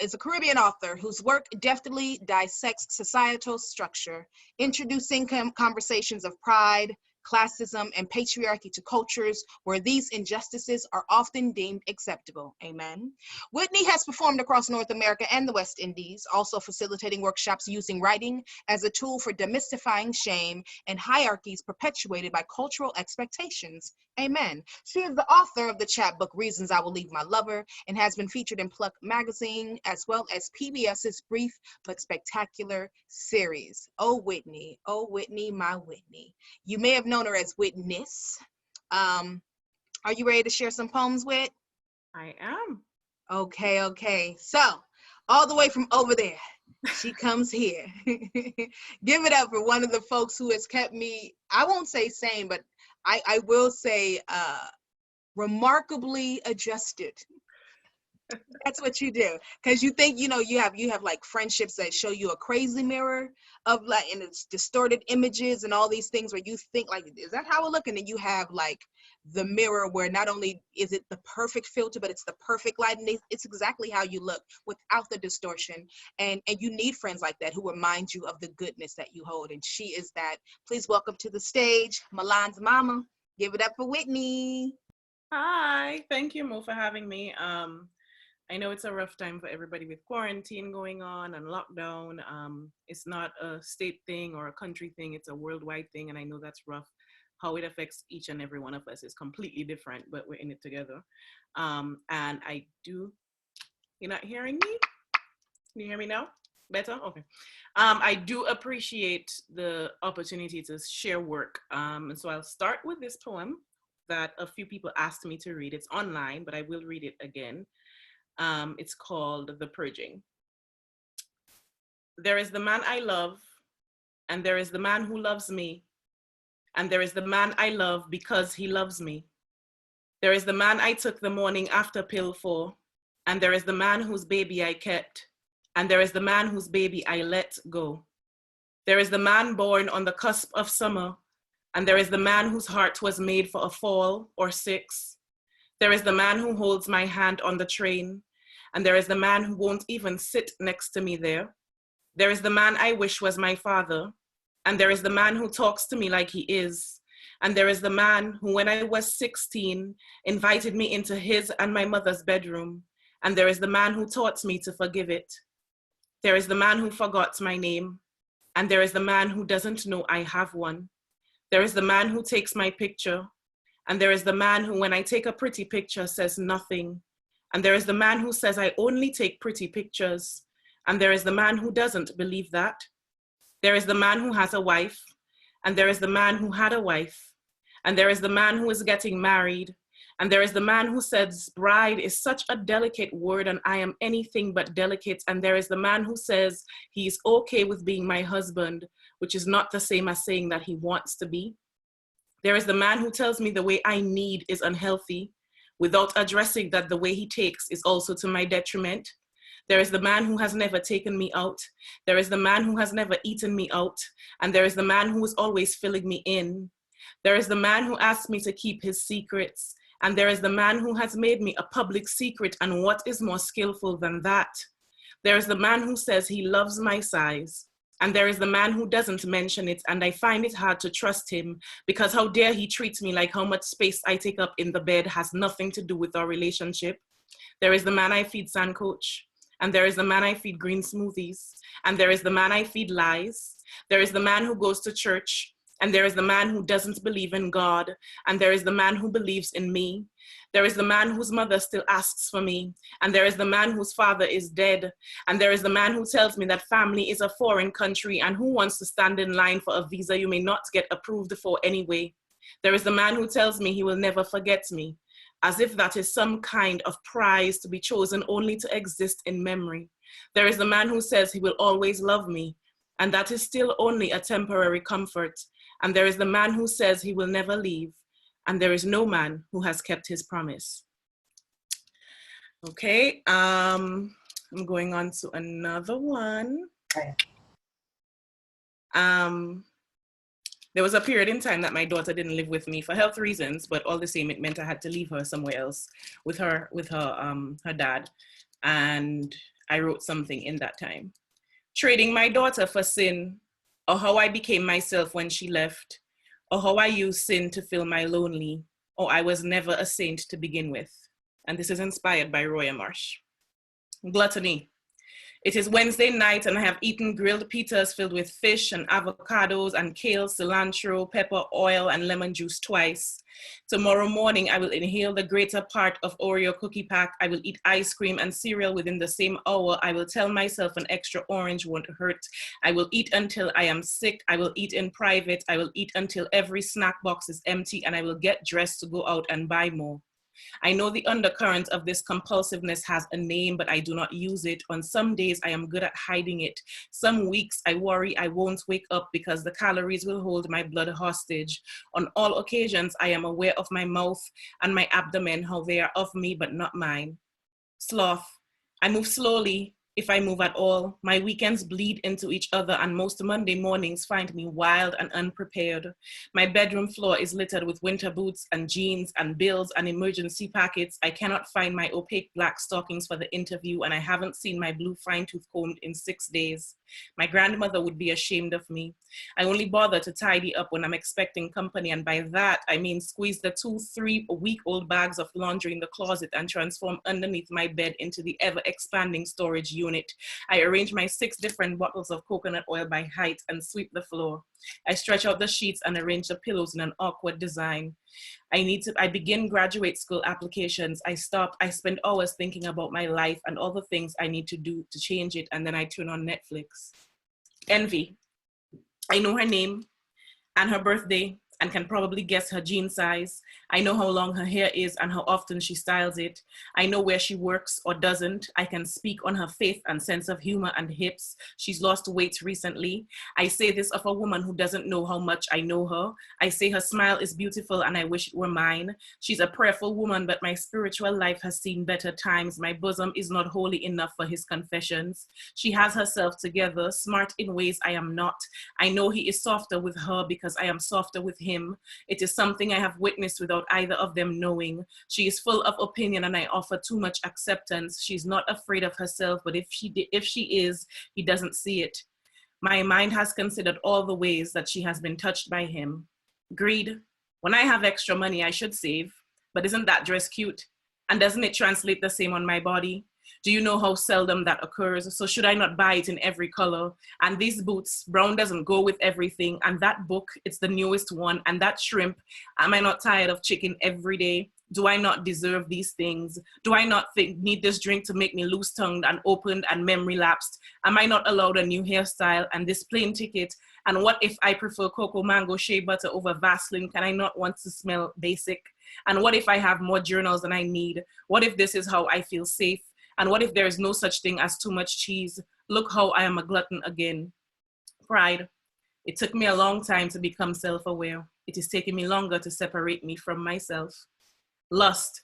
is a Caribbean author whose work deftly dissects societal structure, introducing conversations of pride, classism, and patriarchy to cultures where these injustices are often deemed acceptable. Amen. Whitney has performed across North America and the West Indies, also facilitating workshops using writing as a tool for demystifying shame and hierarchies perpetuated by cultural expectations. Amen. She is the author of the chapbook Reasons I Will Leave My Lover and has been featured in Pluck magazine as well as PBS's brief but spectacular series. Oh, Whitney, my Whitney. You may have known her as Witness. Are you ready to share some poems, Whit? I am. Okay. So, all the way from over there, she comes here. Give it up for one of the folks who has kept me, I won't say sane, but I will say remarkably adjusted That's what you do. Because you think, you have like friendships that show you a crazy mirror of like, and it's distorted images and all these things where you think like, is that how it look? And then you have like the mirror where not only is it the perfect filter, but it's the perfect light. And it's exactly how you look without the distortion. And you need friends like that who remind you of the goodness that you hold. And she is that. Please welcome to the stage, Milan's mama. Give it up for Whitney. Hi, thank you, Mo, for having me. I know it's a rough time for everybody with quarantine going on and lockdown. It's not a state thing or a country thing, it's a worldwide thing, and I know that's rough. How it affects each and every one of us is completely different, but we're in it together. And I do, you're not hearing me? Can you hear me now? Better? Okay. I do appreciate the opportunity to share work. And so I'll start with this poem that a few people asked me to read. It's online, but I will read it again. It's called The Purging. There is the man I love, and there is the man who loves me, and there is the man I love because he loves me. There is the man I took the morning after pill for, and there is the man whose baby I kept, and there is the man whose baby I let go. There is the man born on the cusp of summer, and there is the man whose heart was made for a fall or 6. There is the man who holds my hand on the train, and there is the man who won't even sit next to me there. There is the man I wish was my father, and there is the man who talks to me like he is, and there is the man who, when I was 16, invited me into his and my mother's bedroom, and there is the man who taught me to forgive it. There is the man who forgot my name, and there is the man who doesn't know I have one. There is the man who takes my picture, and there is the man who, when I take a pretty picture, says nothing. And there is the man who says I only take pretty pictures, and there is the man who doesn't believe that. There is the man who has a wife, and there is the man who had a wife, and there is the man who is getting married, and there is the man who says bride is such a delicate word and I am anything but delicate, and there is the man who says he's okay with being my husband, which is not the same as saying that he wants to be. There is the man who tells me the way I need is unhealthy, without addressing that the way he takes is also to my detriment. There is the man who has never taken me out. There is the man who has never eaten me out. And there is the man who is always filling me in. There is the man who asks me to keep his secrets. And there is the man who has made me a public secret. And what is more skillful than that? There is the man who says he loves my size. And there is the man who doesn't mention it, and I find it hard to trust him because how dare he treat me like how much space I take up in the bed has nothing to do with our relationship. There is the man I feed Sandcoach, and there is the man I feed green smoothies, and there is the man I feed lies. There is the man who goes to church, and there is the man who doesn't believe in God, and there is the man who believes in me. There is the man whose mother still asks for me, and there is the man whose father is dead, and there is the man who tells me that family is a foreign country and who wants to stand in line for a visa you may not get approved for anyway. There is the man who tells me he will never forget me, as if that is some kind of prize to be chosen only to exist in memory. There is the man who says he will always love me, and that is still only a temporary comfort. And there is the man who says he will never leave, and there is no man who has kept his promise. Okay, I'm going on to another one. There was a period in time that my daughter didn't live with me for health reasons, but all the same, it meant I had to leave her somewhere else with her dad. And I wrote something in that time. Trading my daughter for sin, or how I became myself when she left, or how I used sin to fill my lonely, or I was never a saint to begin with. And this is inspired by Roya Marsh. Gluttony. It is Wednesday night and I have eaten grilled pitas filled with fish and avocados and kale, cilantro, pepper, oil, and lemon juice twice. Tomorrow morning, I will inhale the greater part of Oreo cookie pack. I will eat ice cream and cereal within the same hour. I will tell myself an extra orange won't hurt. I will eat until I am sick. I will eat in private. I will eat until every snack box is empty, and I will get dressed to go out and buy more. I know the undercurrent of this compulsiveness has a name, but I do not use it. On some days, I am good at hiding it. Some weeks, I worry I won't wake up because the calories will hold my blood hostage. On all occasions, I am aware of my mouth and my abdomen, how they are of me, but not mine. Sloth. I move slowly, if I move at all. My weekends bleed into each other, and most Monday mornings find me wild and unprepared. My bedroom floor is littered with winter boots and jeans and bills and emergency packets. I cannot find my opaque black stockings for the interview, and I haven't seen my blue fine-tooth comb in 6 days. My grandmother would be ashamed of me. I only bother to tidy up when I'm expecting company, and by that, I mean squeeze the 2-3-week-old bags of laundry in the closet and transform underneath my bed into the ever-expanding storage unit. I arrange my 6 different bottles of coconut oil by height and sweep the floor. I stretch out the sheets and arrange the pillows in an awkward design. I begin graduate school applications. I stop. I spend hours thinking about my life and all the things I need to do to change it, and then I turn on Netflix. Envy. I know her name and her birthday and can probably guess her jean size. I know how long her hair is and how often she styles it. I know where she works or doesn't. I can speak on her faith and sense of humor and hips. She's lost weight recently. I say this of a woman who doesn't know how much I know her. I say her smile is beautiful and I wish it were mine. She's a prayerful woman, but my spiritual life has seen better times. My bosom is not holy enough for his confessions. She has herself together, smart in ways I am not. I know he is softer with her because I am softer with him. It is something I have witnessed without either of them knowing. She is full of opinion and I offer too much acceptance. She's not afraid of herself, but if she is, he doesn't see it. My mind has considered all the ways that she has been touched by him. Greed. When I have extra money, I should save. But isn't that dress cute? And doesn't it translate the same on my body? Do you know how seldom that occurs? So should I not buy it in every color? And these boots, brown doesn't go with everything. And that book, it's the newest one. And that shrimp, am I not tired of chicken every day? Do I not deserve these things? Do I not need this drink to make me loose-tongued and opened and memory lapsed? Am I not allowed a new hairstyle and this plane ticket? And what if I prefer cocoa mango shea butter over Vaseline? Can I not want to smell basic? And what if I have more journals than I need? What if this is how I feel safe? And what if there is no such thing as too much cheese? Look how I am a glutton again. Pride. It took me a long time to become self-aware. It is taking me longer to separate me from myself. Lust.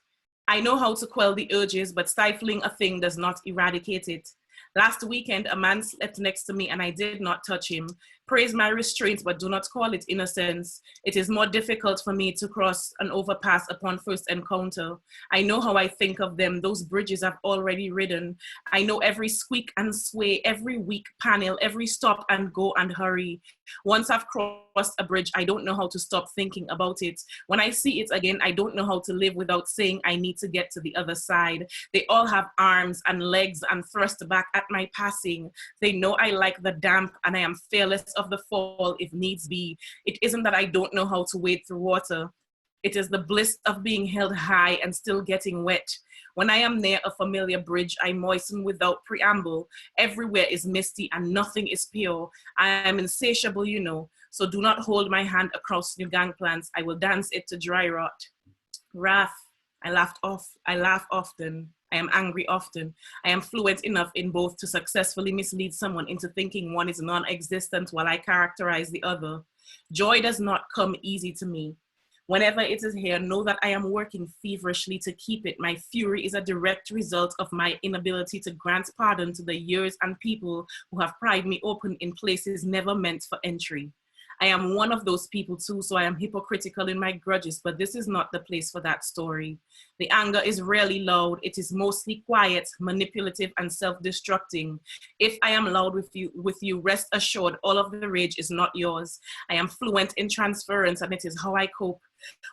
I know how to quell the urges, but stifling a thing does not eradicate it. Last weekend, a man slept next to me and I did not touch him. Praise my restraint, but do not call it innocence. It is more difficult for me to cross an overpass upon first encounter. I know how I think of them. Those bridges I've already ridden. I know every squeak and sway, every weak panel, every stop and go and hurry. Once I've crossed a bridge, I don't know how to stop thinking about it. When I see it again, I don't know how to live without saying I need to get to the other side. They all have arms and legs and thrust back at my passing. They know I like the damp and I am fearless of the fall if needs be. It isn't that I don't know how to wade through water. It is the bliss of being held high and still getting wet. When I am near a familiar bridge, I moisten without preamble. Everywhere is misty and nothing is pure. I am insatiable, you know, so do not hold my hand across new gangplanks. I will dance it to dry rot. Wrath. I laugh often. I am angry often. I am fluent enough in both to successfully mislead someone into thinking one is non-existent while I characterize the other. Joy does not come easy to me. Whenever it is here, know that I am working feverishly to keep it. My fury is a direct result of my inability to grant pardon to the years and people who have pried me open in places never meant for entry. I am one of those people too, so I am hypocritical in my grudges, but this is not the place for that story. The anger is rarely loud. It is mostly quiet, manipulative, and self-destructing. If I am loud with you, rest assured, all of the rage is not yours. I am fluent in transference, and it is how I cope.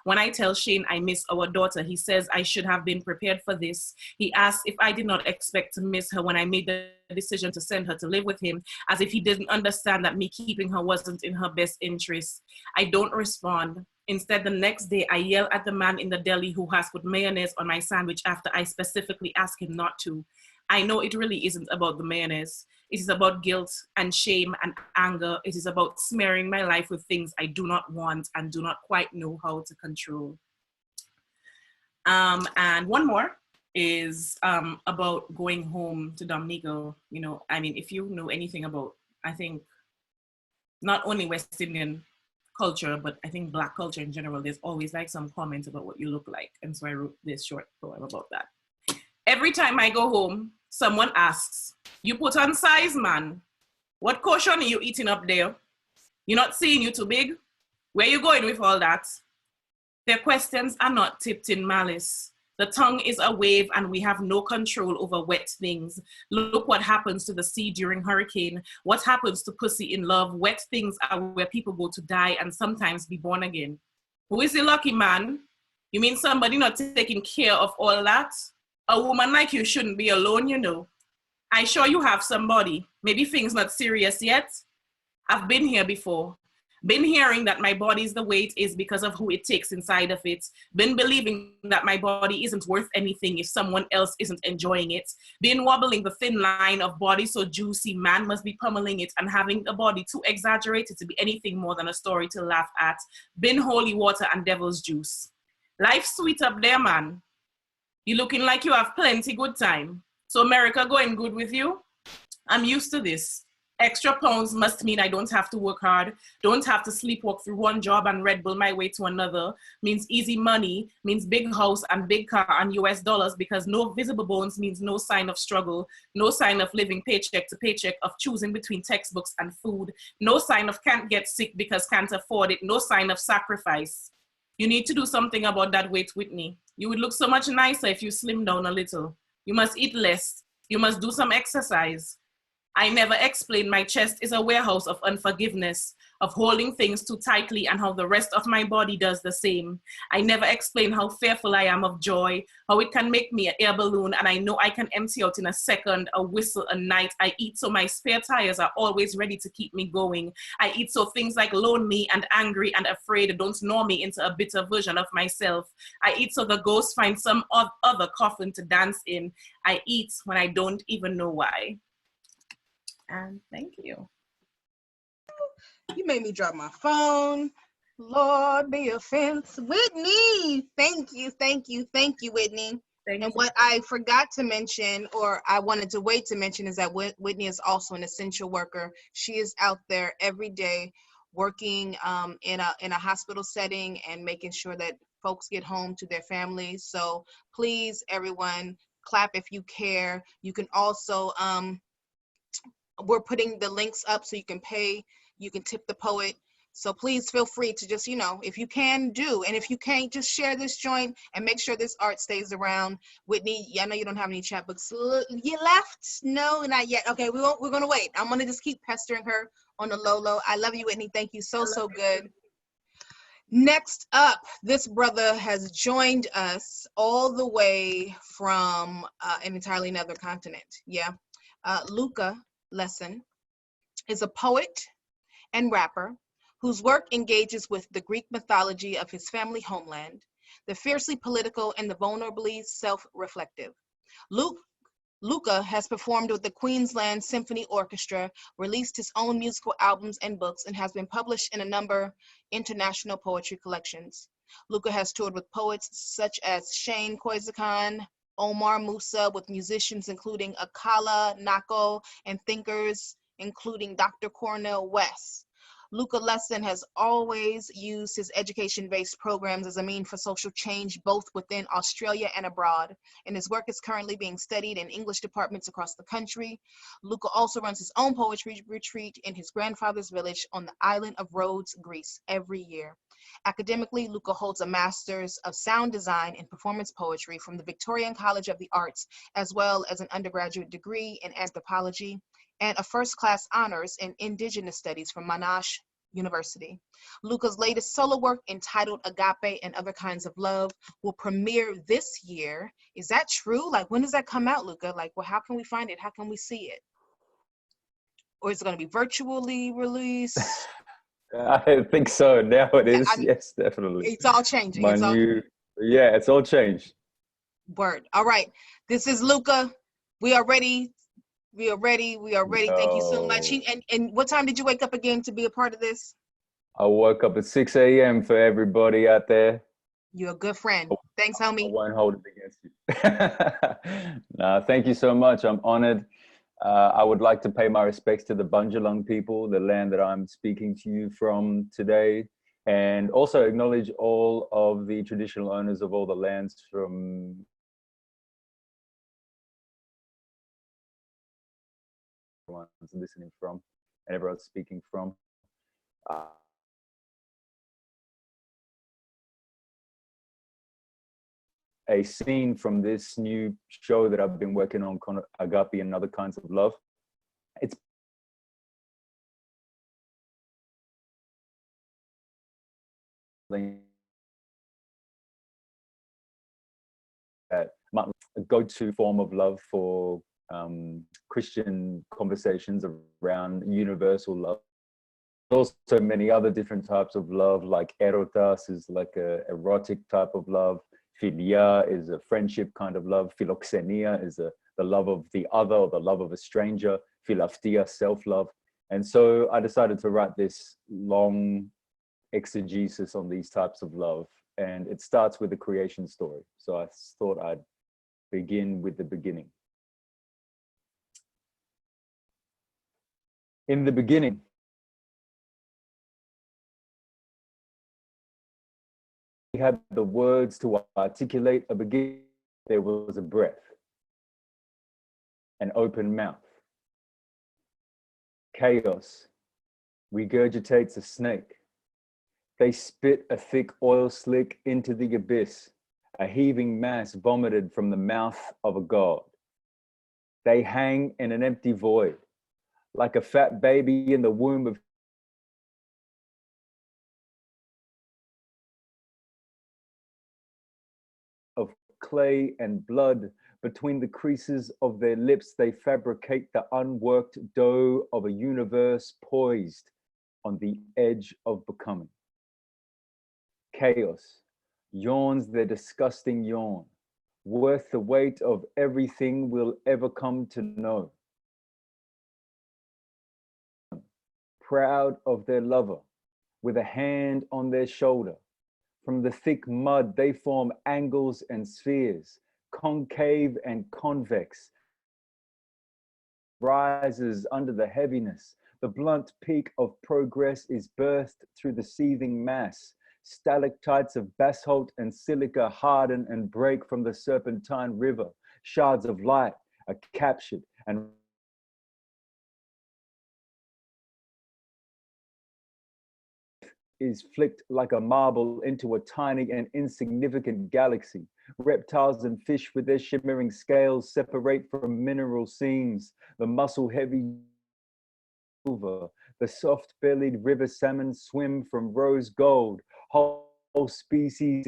When I tell Shane I miss our daughter, he says I should have been prepared for this. He asks if I did not expect to miss her when I made the decision to send her to live with him, as if he didn't understand that me keeping her wasn't in her best interest. I don't respond. Instead, the next day, I yell at the man in the deli who has put mayonnaise on my sandwich after I specifically asked him not to. I know it really isn't about the mayonnaise. It is about guilt and shame and anger. It is about smearing my life with things I do not want and do not quite know how to control. And one more is about going home to Dominica. You know, I mean, if you know anything about, I think, not only West Indian culture, but I think Black culture in general, there's always like some comments about what you look like. And so I wrote this short poem about that. Every time I go home, someone asks, you put on size, man. What caution are you eating up there? You're not seeing you too big? Where you going with all that? Their questions are not tipped in malice. The tongue is a wave and we have no control over wet things. Look what happens to the sea during hurricane. What happens to pussy in love? Wet things are where people go to die and sometimes be born again. Who is the lucky man? You mean somebody not taking care of all that? A woman like you shouldn't be alone, you know. I sure you have somebody. Maybe things not serious yet. I've been here before. Been hearing that my body is the way it is because of who it takes inside of it. Been believing that my body isn't worth anything if someone else isn't enjoying it. Been wobbling the thin line of body so juicy, man must be pummeling it and having a body too exaggerated to be anything more than a story to laugh at. Been holy water and devil's juice. Life's sweet up there, man. You looking like you have plenty good time. So America going good with you? I'm used to this. Extra pounds must mean I don't have to work hard, don't have to sleepwalk through one job and Red Bull my way to another, means easy money, means big house and big car and US dollars because no visible bones means no sign of struggle, no sign of living paycheck to paycheck, of choosing between textbooks and food, no sign of can't get sick because can't afford it, no sign of sacrifice. You need to do something about that weight, Whitney. You would look so much nicer if you slim down a little. You must eat less. You must do some exercise. I never explained my chest is a warehouse of unforgiveness, of holding things too tightly and how the rest of my body does the same. I never explained how fearful I am of joy, how it can make me an air balloon and I know I can empty out in a second, a whistle, a night. I eat so my spare tires are always ready to keep me going. I eat so things like lonely and angry and afraid don't gnaw me into a bitter version of myself. I eat so the ghosts find some other coffin to dance in. I eat when I don't even know why. And thank you. You made me drop my phone. Lord be offense. Whitney, thank you, Whitney. And what I forgot to mention, or I wanted to wait to mention, is that Whitney is also an essential worker. She is out there every day working in a hospital setting and making sure that folks get home to their families. So please, everyone, clap if you care. You can also, we're putting the links up so you can pay, you can tip the poet. So please feel free to just, you know, if you can do, and if you can't, just share this joint and make sure this art stays around. Whitney, I know you don't have any chat books. You left? No, not yet. Okay, we're gonna wait. I'm gonna just keep pestering her on the low. I love you, Whitney. Thank you so good. Next up, this brother has joined us all the way from an entirely another continent. Yeah, Luka Lesson is a poet and rapper whose work engages with the Greek mythology of his family homeland, the fiercely political and the vulnerably self-reflective. Luka has performed with the Queensland Symphony Orchestra, released his own musical albums and books, and has been published in a number of international poetry collections. Luka has toured with poets such as Shane Koizakan, Omar Musa, with musicians including Akala, Nako, and thinkers including Dr. Cornel West. Luka Lesson has always used his education-based programs as a means for social change, both within Australia and abroad, and his work is currently being studied in English departments across the country. Luka also runs his own poetry retreat in his grandfather's village on the island of Rhodes, Greece, every year. Academically, Luka holds a Master's of Sound Design and Performance Poetry from the Victorian College of the Arts, as well as an undergraduate degree in anthropology and a first-class honors in Indigenous Studies from Monash University. Luka's latest solo work, entitled Agape and Other Kinds of Love, will premiere this year. Is that true? Like, when does that come out, Luka? Like, well, how can we find it? How can we see it? Or is it going to be virtually released? I think so. Now it is. Yes, definitely. It's all changing. Yeah, it's all changed. Word. All right. This is Luka. We are ready. No. Thank you so much. And what time did you wake up again to be a part of this? I woke up at 6 a.m. for everybody out there. You're a good friend. Thanks, homie. I won't hold it against you. No, thank you so much. I'm honored. I would like to pay my respects to the Bundjalung people, the land that I'm speaking to you from today, and also acknowledge all of the traditional owners of all the lands from everyone's listening from and everyone's speaking from. A scene from this new show that I've been working on called Agape and Other Kinds of Love. It's a go-to form of love for Christian conversations around universal love. Also many other different types of love, like erotas is like a erotic type of love. Philia is a friendship kind of love. Philoxenia is the love of the other or the love of a stranger. Philautia, self-love. And so I decided to write this long exegesis on these types of love. And it starts with the creation story. So I thought I'd begin with the beginning. In the beginning, we had the words to articulate a beginning. There was a breath, an open mouth. Chaos regurgitates a snake. They spit a thick oil slick into the abyss, a heaving mass vomited from the mouth of a god. They hang in an empty void, like a fat baby in the womb of clay and blood. Between the creases of their lips, they fabricate the unworked dough of a universe poised on the edge of becoming. Chaos yawns their disgusting yawn, worth the weight of everything we'll ever come to know. Proud of their lover, with a hand on their shoulder. From the thick mud, they form angles and spheres, concave and convex. Rises under the heaviness. The blunt peak of progress is birthed through the seething mass. Stalactites of basalt and silica harden and break from the serpentine river. Shards of light are captured and is flicked like a marble into a tiny and insignificant galaxy. Reptiles and fish with their shimmering scales separate from mineral seams. The muscle-heavy silver, the soft-bellied river salmon swim from rose gold. Whole species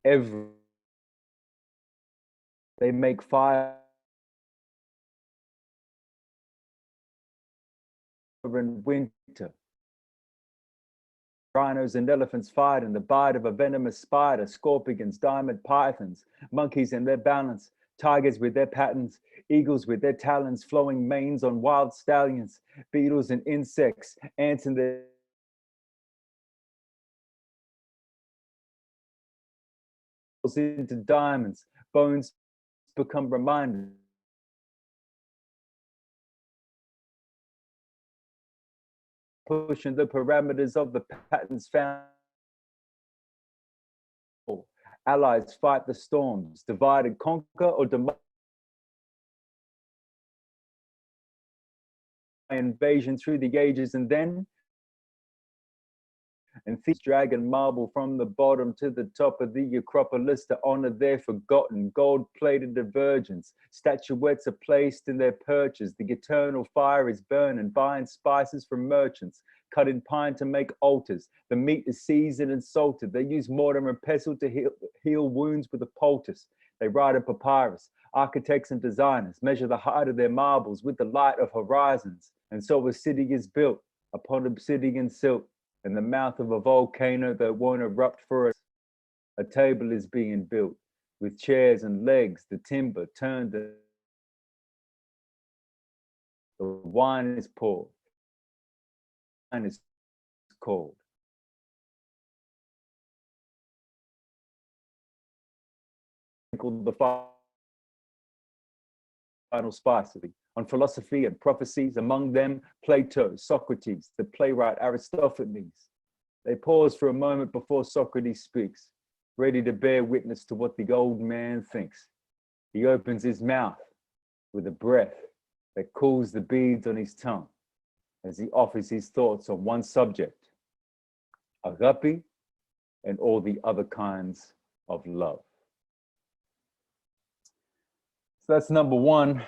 every. They make fire in winter. Rhinos and elephants fight in the bite of a venomous spider, scorpions, diamond pythons, monkeys in their balance, tigers with their patterns, eagles with their talons, flowing manes on wild stallions, beetles and insects, ants in their into diamonds, bones become reminders. Pushing the parameters of the patterns found. Allies fight the storms, divide and conquer or demolish. Invasion through the ages, and then thieves drag and marble from the bottom to the top of the Acropolis to honor their forgotten gold-plated virgins. Statuettes are placed in their perches. The eternal fire is burning, buying spices from merchants, cut in pine to make altars. The meat is seasoned and salted. They use mortar and pestle to heal wounds with a poultice. They write in papyrus. Architects and designers measure the height of their marbles with the light of horizons. And so a city is built upon obsidian silt in the mouth of a volcano that won't erupt for us. A table is being built with chairs and legs, the timber turned. The wine is poured. And it's cold. The final spice on philosophy and prophecies, among them Plato, Socrates, the playwright Aristophanes. They pause for a moment before Socrates speaks. ready to bear witness to what the old man thinks. He opens his mouth with a breath that cools the beads on his tongue as he offers his thoughts on one subject, agape and all the other kinds of love. So that's number one.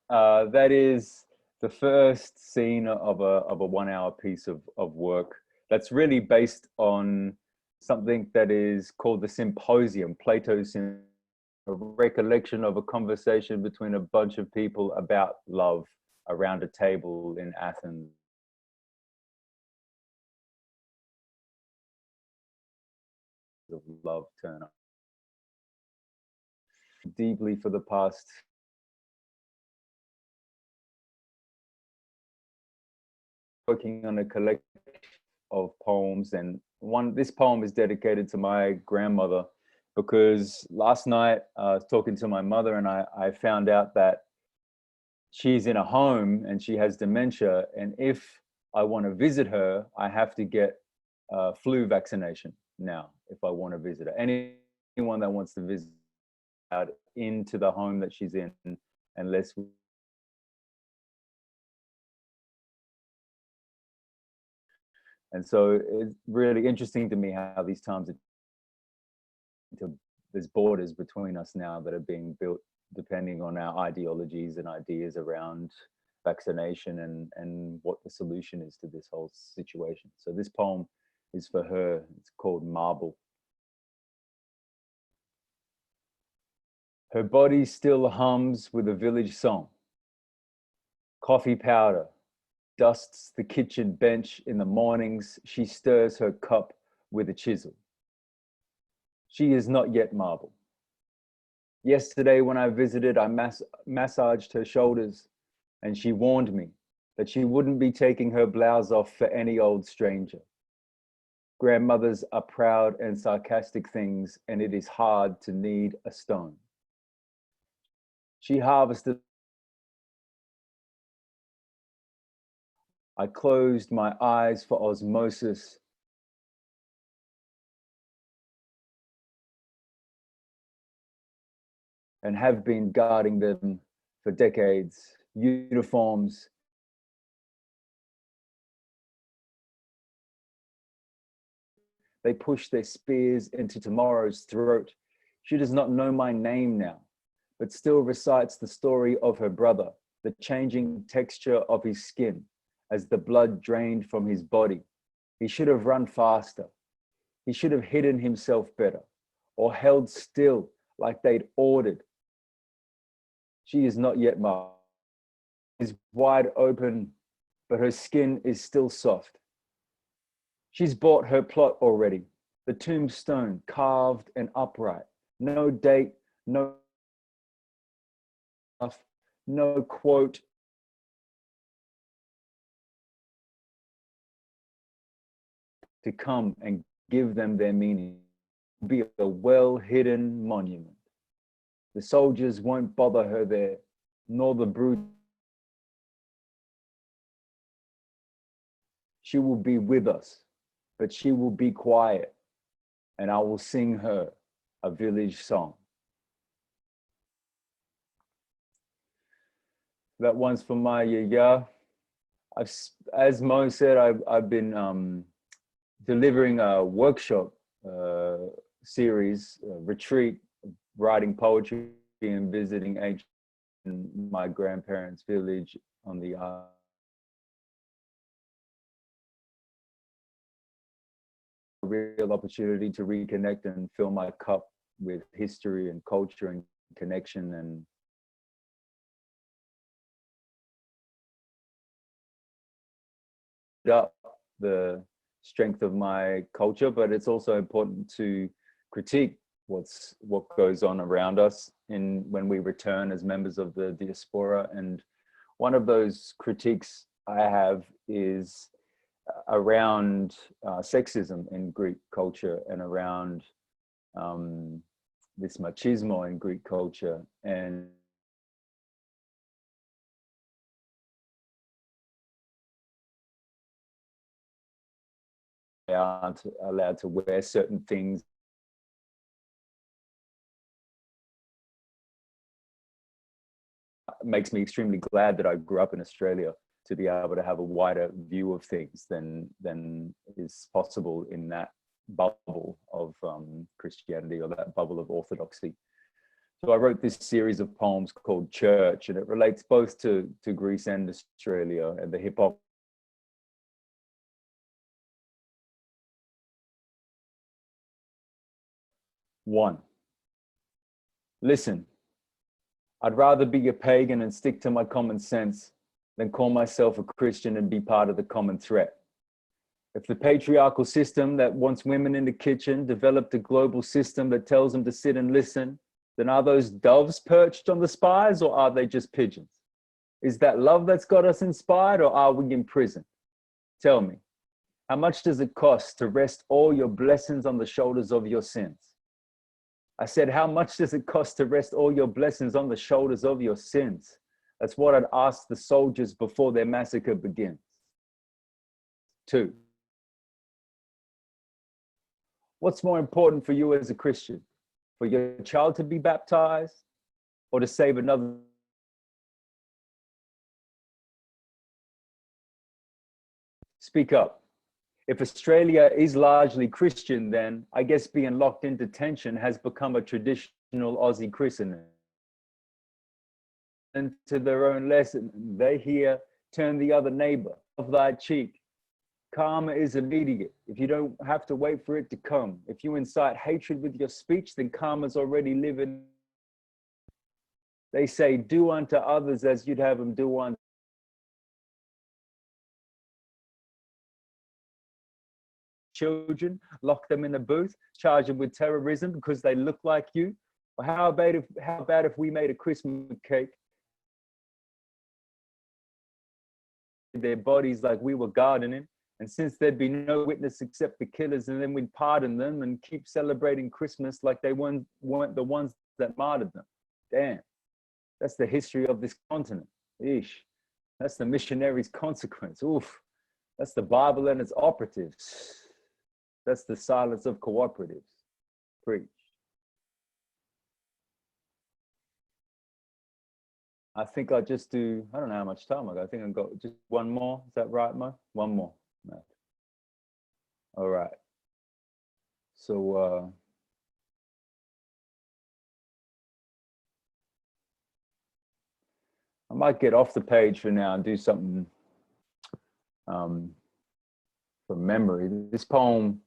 That is the first scene of a 1 hour piece of work that's really based on something that is called the symposium, Plato's Symposium, a recollection of a conversation between a bunch of people about love around a table in Athens. Of love turn up deeply for the past working on a collection of poems, and this poem is dedicated to my grandmother, because last night I was talking to my mother and I found out that she's in a home and she has dementia, and if I want to visit her, I have to get a flu vaccination now if I want to visit her. Anyone that wants to visit out into the home that she's in, unless and so it's really interesting to me how these times there's borders between us now that are being built depending on our ideologies and ideas around vaccination and what the solution is to this whole situation. So this poem is for her. It's called Marble. Her body still hums with a village song. Coffee powder dusts the kitchen bench in the mornings. She stirs her cup with a chisel. She is not yet marble. Yesterday when I visited, I massaged her shoulders, and she warned me that she wouldn't be taking her blouse off for any old stranger. Grandmothers are proud and sarcastic things, and it is hard to knead a stone. She harvested. I closed my eyes for osmosis. And have been guarding them for decades. Uniforms. They push their spears into tomorrow's throat. She does not know my name now, but still recites the story of her brother, the changing texture of his skin as the blood drained from his body. He should have run faster. He should have hidden himself better, or held still like they'd ordered. She is not yet marked. Is wide open, but her skin is still soft. She's bought her plot already, the tombstone carved and upright. No date, no quote. To come and give them their meaning. Be a well-hidden monument. The soldiers won't bother her there, nor the brute. She will be with us, but she will be quiet, and I will sing her a village song. That one's for my yaya. As Mo said, I've been delivering a workshop series, retreat, writing poetry and visiting my grandparents' village on the real opportunity to reconnect and fill my cup with history and culture and connection, and up the strength of my culture, but it's also important to critique what goes on around us when we return as members of the diaspora. And one of those critiques I have is around sexism in Greek culture and around this machismo in Greek culture, and they aren't allowed to wear certain things makes me extremely glad that I grew up in Australia to be able to have a wider view of things than is possible in that bubble of Christianity, or that bubble of orthodoxy. So I wrote this series of poems called Church, and it relates both to Greece and Australia and the hip hop. One, listen, I'd rather be a pagan and stick to my common sense than call myself a Christian and be part of the common threat. If the patriarchal system that wants women in the kitchen developed a global system that tells them to sit and listen, then are those doves perched on the spires, or are they just pigeons? Is that love that's got us inspired, or are we imprisoned? Tell me, how much does it cost to rest all your blessings on the shoulders of your sins? I said, how much does it cost to rest all your blessings on the shoulders of your sins? That's what I'd ask the soldiers before their massacre begins. 2, what's more important for you as a Christian? For your child to be baptized, or to save another? Speak up. If Australia is largely Christian, then I guess being locked in detention has become a traditional Aussie christening. And to their own lesson, they hear, turn the other neighbor of thy cheek. Karma is immediate. If you don't have to wait for it to come. If you incite hatred with your speech, then karma's already living. They say, do unto others as you'd have them do unto children, lock them in a booth, charge them with terrorism because they look like you. Or how about if we made a Christmas cake, their bodies like we were gardening, and since there'd be no witness except the killers, and then we'd pardon them and keep celebrating Christmas like they weren't the ones that martyred them. Damn, that's the history of this continent. Ish, that's the missionaries' consequence. Oof, that's the Bible and its operatives. That's the silence of cooperatives. Preach. I think I'll just do, I don't know how much time I got. I think I've got just one more. Is that right, Mo? One more. No. All right. So, I might get off the page for now and do something from memory. This poem,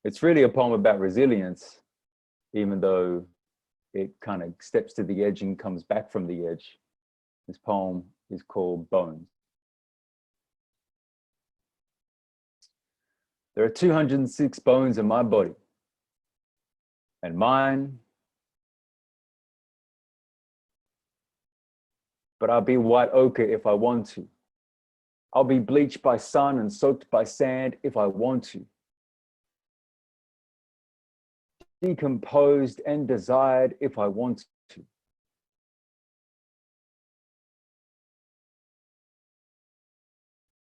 it's really a poem about resilience, even though it kind of steps to the edge and comes back from the edge. This poem is called Bones. There are 206 bones in my body, and mine, but I'll be white ochre if I want to. I'll be bleached by sun and soaked by sand if I want to. Decomposed and desired if I want to.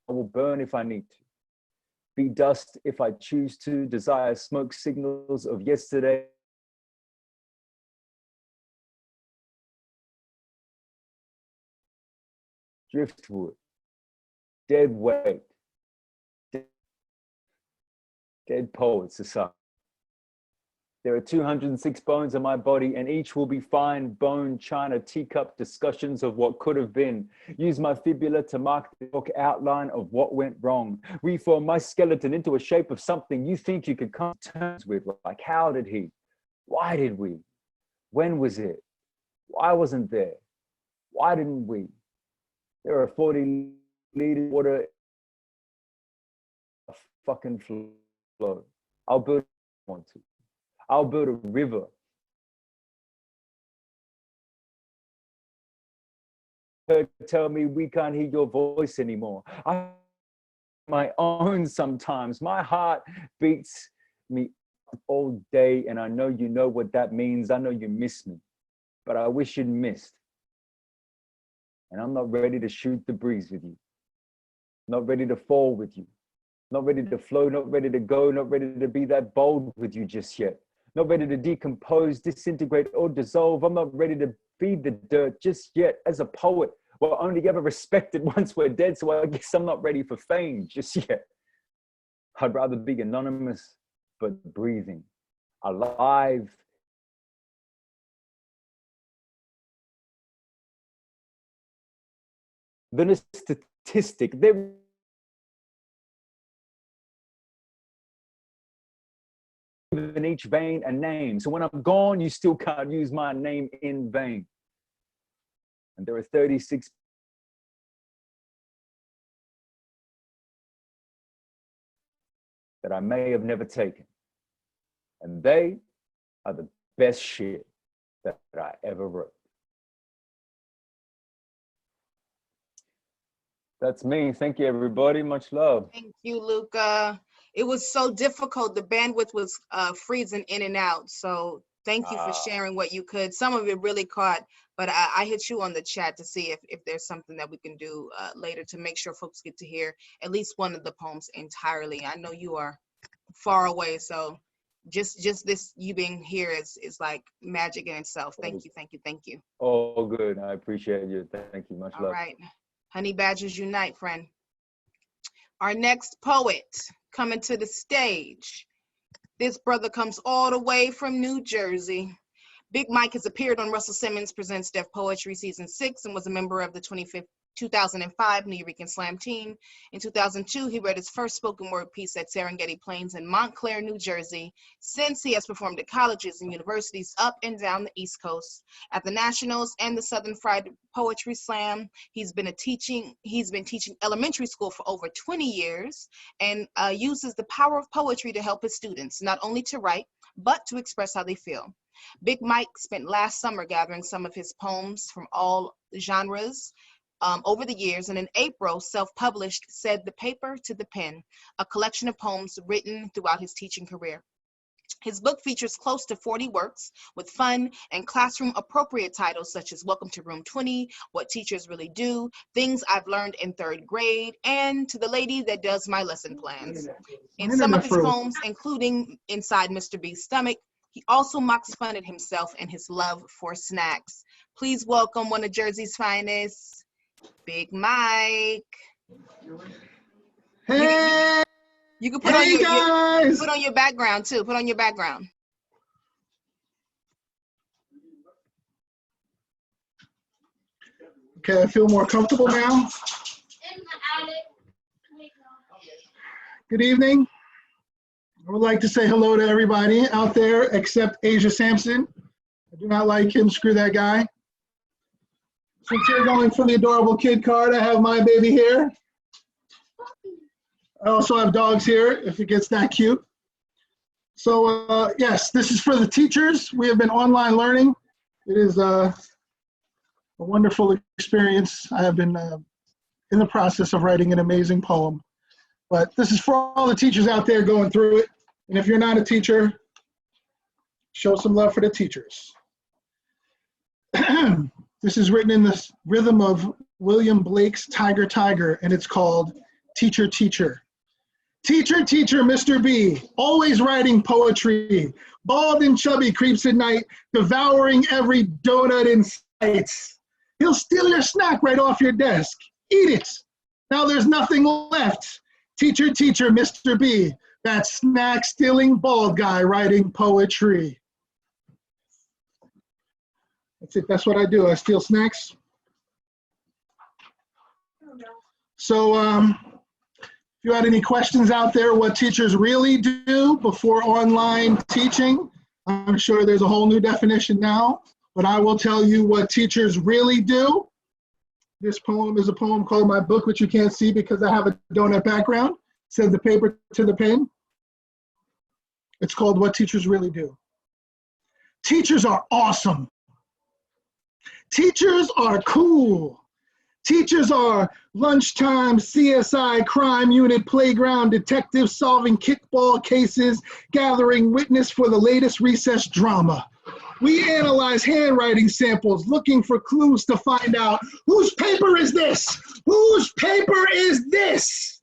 I will burn if I need to. Be dust if I choose to. Desire smoke signals of yesterday. Driftwood. Dead weight. Dead poets society. There are 206 bones in my body, and each will be fine bone, china, teacup discussions of what could have been. Use my fibula to mark the outline of what went wrong. Reform my skeleton into a shape of something you think you could come to terms with. Like, how did he? Why did we? When was it? Why wasn't there? Why didn't we? There are 40 liters of water. A fucking flow. I'll build one to. I'll build a river. Tell me we can't hear your voice anymore. I my own sometimes. My heart beats me all day, and I know you know what that means. I know you miss me, but I wish you'd missed. And I'm not ready to shoot the breeze with you. Not ready to fall with you. Not ready to flow, not ready to go, not ready to be that bold with you just yet. Not ready to decompose, disintegrate, or dissolve. I'm not ready to be the dirt just yet. As a poet, we're only ever respected once we're dead, so I guess I'm not ready for fame just yet. I'd rather be anonymous, but breathing, alive. Than a statistic. They're in each vein a name. So when I'm gone, you still can't use my name in vain. And there are 36 that I may have never taken. And they are the best shit that I ever wrote. That's me. Thank you, everybody. Much love. Thank you, Luka. It was so difficult. The bandwidth was freezing in and out. So thank you for sharing what you could. Some of it really caught, but I hit you on the chat to see if there's something that we can do later to make sure folks get to hear at least one of the poems entirely. I know you are far away, so just this, you being here is like magic in itself. Thank you, thank you, thank you. Oh, good. I appreciate you. Thank you. Much love. All right. Honey Badgers unite, friend. Our next poet coming to the stage. This brother comes all the way from New Jersey. Big Mike has appeared on Russell Simmons Presents Def Poetry Season 6 and was a member of the 2005 New York Slam team. In 2002, he read his first spoken word piece at Serengeti Plains in Montclair, New Jersey. Since, he has performed at colleges and universities up and down the East Coast. At the Nationals and the Southern Fried Poetry Slam, he's been teaching elementary school for over 20 years and uses the power of poetry to help his students, not only to write, but to express how they feel. Big Mike spent last summer gathering some of his poems from all genres over the years, and in April, self-published Said the Paper to the Pen, a collection of poems written throughout his teaching career. His book features close to 40 works with fun and classroom-appropriate titles such as Welcome to Room 20, What Teachers Really Do, Things I've Learned in 3rd Grade, and To the Lady That Does My Lesson Plans. In some of his poems, including Inside Mr. B's Stomach, he also mocks fun at himself and his love for snacks. Please welcome one of Jersey's finest, Big Mike. Hey, you can put on your background too. Put on your background. Okay, I feel more comfortable now. Good evening. I would like to say hello to everybody out there except Asia Sampson. I do not like him. Screw that guy. Since you're going for the adorable kid card, I have my baby here. I also have dogs here if it gets that cute. So yes, this is for the teachers. We have been online learning. It is a wonderful experience. I have been in the process of writing an amazing poem. But this is for all the teachers out there going through it. And if you're not a teacher, show some love for the teachers. This is written in the rhythm of William Blake's Tiger, Tiger, and it's called Teacher, Teacher. Teacher, teacher, Mr. B, always writing poetry. Bald and chubby creeps at night, devouring every donut in sight. He'll steal your snack right off your desk. Eat it. Now there's nothing left. Teacher, teacher, Mr. B, that snack-stealing bald guy writing poetry. That's it. That's what I do. I steal snacks. So if you had any questions out there, what teachers really do before online teaching, I'm sure there's a whole new definition now, but I will tell you what teachers really do. This poem is a poem called My Book, which you can't see because I have a donut background. It says the paper to the pen. It's called What Teachers Really Do. Teachers are awesome. Teachers are cool. Teachers are lunchtime CSI crime unit playground detectives solving kickball cases, gathering witness for the latest recess drama. We analyze handwriting samples, looking for clues to find out whose paper is this? Whose paper is this?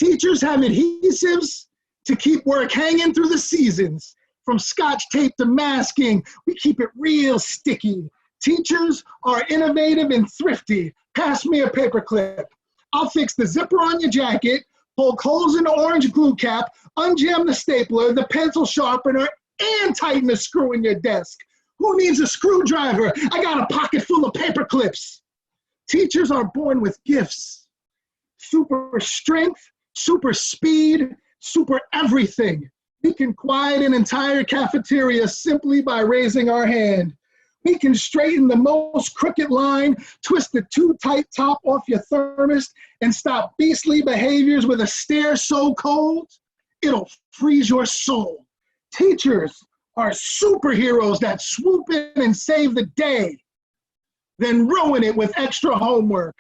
Teachers have adhesives to keep work hanging through the seasons. From scotch tape to masking, we keep it real sticky. Teachers are innovative and thrifty. Pass me a paper clip. I'll fix the zipper on your jacket, poke holes in the orange glue cap, unjam the stapler, the pencil sharpener, and tighten the screw in your desk. Who needs a screwdriver? I got a pocket full of paper clips. Teachers are born with gifts. Super strength, super speed, super everything. We can quiet an entire cafeteria simply by raising our hand. We can straighten the most crooked line, twist the too tight top off your thermos, and stop beastly behaviors with a stare so cold, it'll freeze your soul. Teachers are superheroes that swoop in and save the day, then ruin it with extra homework.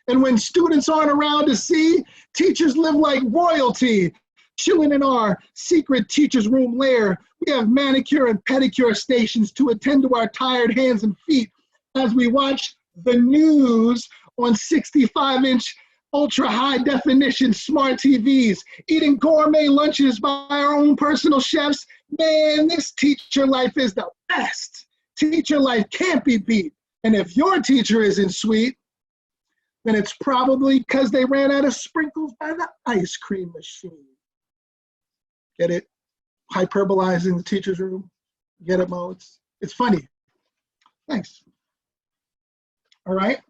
And when students aren't around to see, teachers live like royalty, chilling in our secret teacher's room lair. We have manicure and pedicure stations to attend to our tired hands and feet as we watch the news on 65-inch ultra high definition smart TVs, eating gourmet lunches by our own personal chefs. Man, this teacher life is the best. Teacher life can't be beat. And if your teacher isn't sweet, then it's probably because they ran out of sprinkles by the ice cream machine. Get it? Hyperbolizing the teacher's room. Get it, Mo? It's funny. Thanks. All right.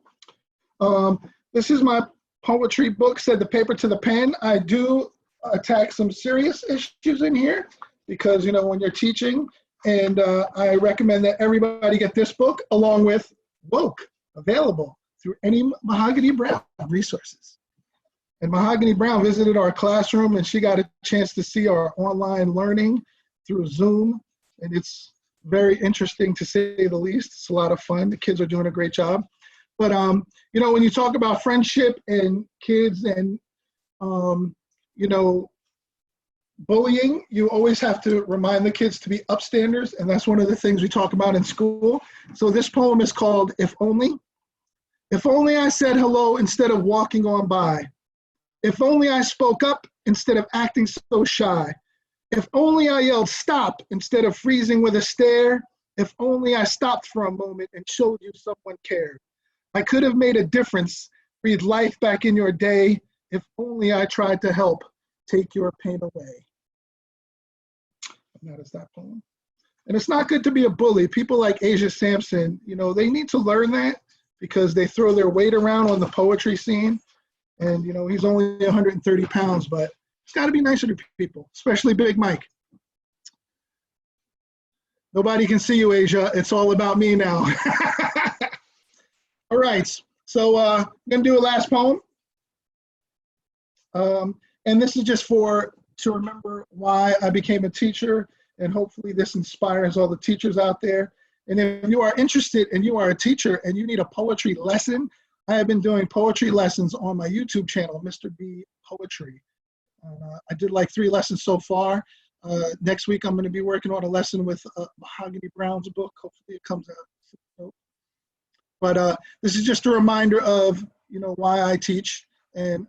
This is my poetry book, Said the Paper to the Pen. I do attack some serious issues in here because, you know, when you're teaching, and I recommend that everybody get this book along with Woke, available through any Mahogany Brown resources. And Mahogany Brown visited our classroom and she got a chance to see our online learning through Zoom. And it's very interesting to say the least. It's a lot of fun. The kids are doing a great job. But, you know, when you talk about friendship and kids and, you know, bullying, you always have to remind the kids to be upstanders. And that's one of the things we talk about in school. So this poem is called If Only. If only I said hello instead of walking on by. If only I spoke up instead of acting so shy. If only I yelled stop instead of freezing with a stare. If only I stopped for a moment and showed you someone cared. I could have made a difference, breathe life back in your day. If only I tried to help take your pain away. And that is that poem. And it's not good to be a bully. People like Asia Sampson, you know, they need to learn that because they throw their weight around on the poetry scene. And, you know, he's only 130 pounds, but it's got to be nicer to people, especially Big Mike. Nobody can see you, Asia. It's all about me now. All right. So I'm going to do a last poem. And this is just to remember why I became a teacher. And hopefully this inspires all the teachers out there. And if you are interested and you are a teacher and you need a poetry lesson, I have been doing poetry lessons on my YouTube channel, Mr. B Poetry. I did like 3 lessons so far. Next week, I'm going to be working on a lesson with Mahogany Brown's book. Hopefully it comes out. But this is just a reminder of, you know, why I teach. And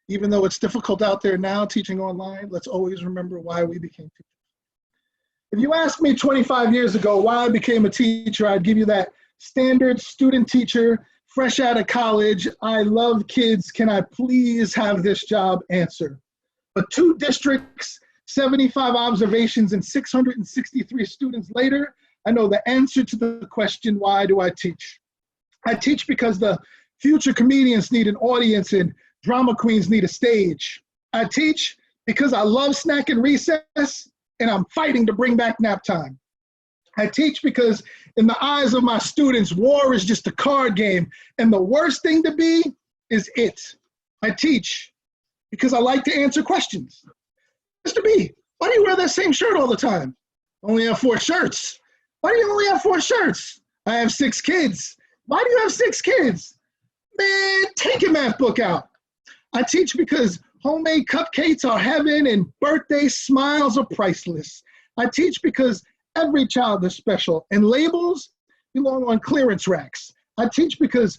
even though it's difficult out there now teaching online, let's always remember why we became teachers. If you asked me 25 years ago why I became a teacher, I'd give you that standard student teacher, fresh out of college, I love kids, can I please have this job answer? But 2 districts, 75 observations, and 663 students later, I know the answer to the question, why do I teach? I teach because the future comedians need an audience and drama queens need a stage. I teach because I love snacking recess and I'm fighting to bring back nap time. I teach because in the eyes of my students, war is just a card game, and the worst thing to be is it. I teach because I like to answer questions. Mr. B, why do you wear that same shirt all the time? Only have 4 shirts. Why do you only have 4 shirts? I have 6 kids. Why do you have 6 kids? Man, take your math book out. I teach because homemade cupcakes are heaven and birthday smiles are priceless. I teach because every child is special and labels belong on clearance racks. I teach because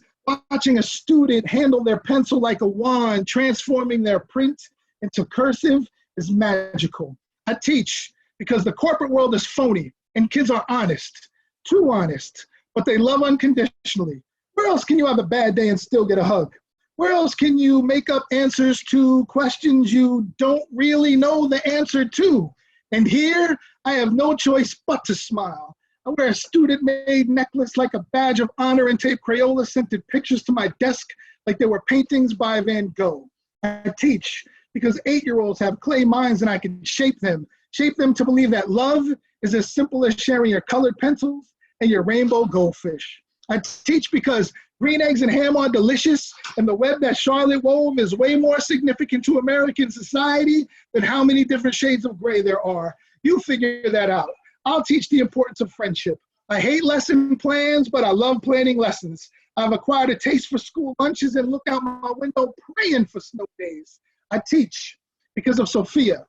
watching a student handle their pencil like a wand, transforming their print into cursive is magical. I teach because the corporate world is phony and kids are honest, too honest, but they love unconditionally. Where else can you have a bad day and still get a hug? Where else can you make up answers to questions you don't really know the answer to? And here, I have no choice but to smile. I wear a student-made necklace like a badge of honor and tape Crayola scented pictures to my desk like they were paintings by Van Gogh. I teach because 8-year-olds have clay minds and I can shape them to believe that love is as simple as sharing your colored pencils and your rainbow goldfish. I teach because green eggs and ham are delicious, and the web that Charlotte wove is way more significant to American society than how many different shades of gray there are. You figure that out. I'll teach the importance of friendship. I hate lesson plans, but I love planning lessons. I've acquired a taste for school lunches and look out my window praying for snow days. I teach because of Sophia.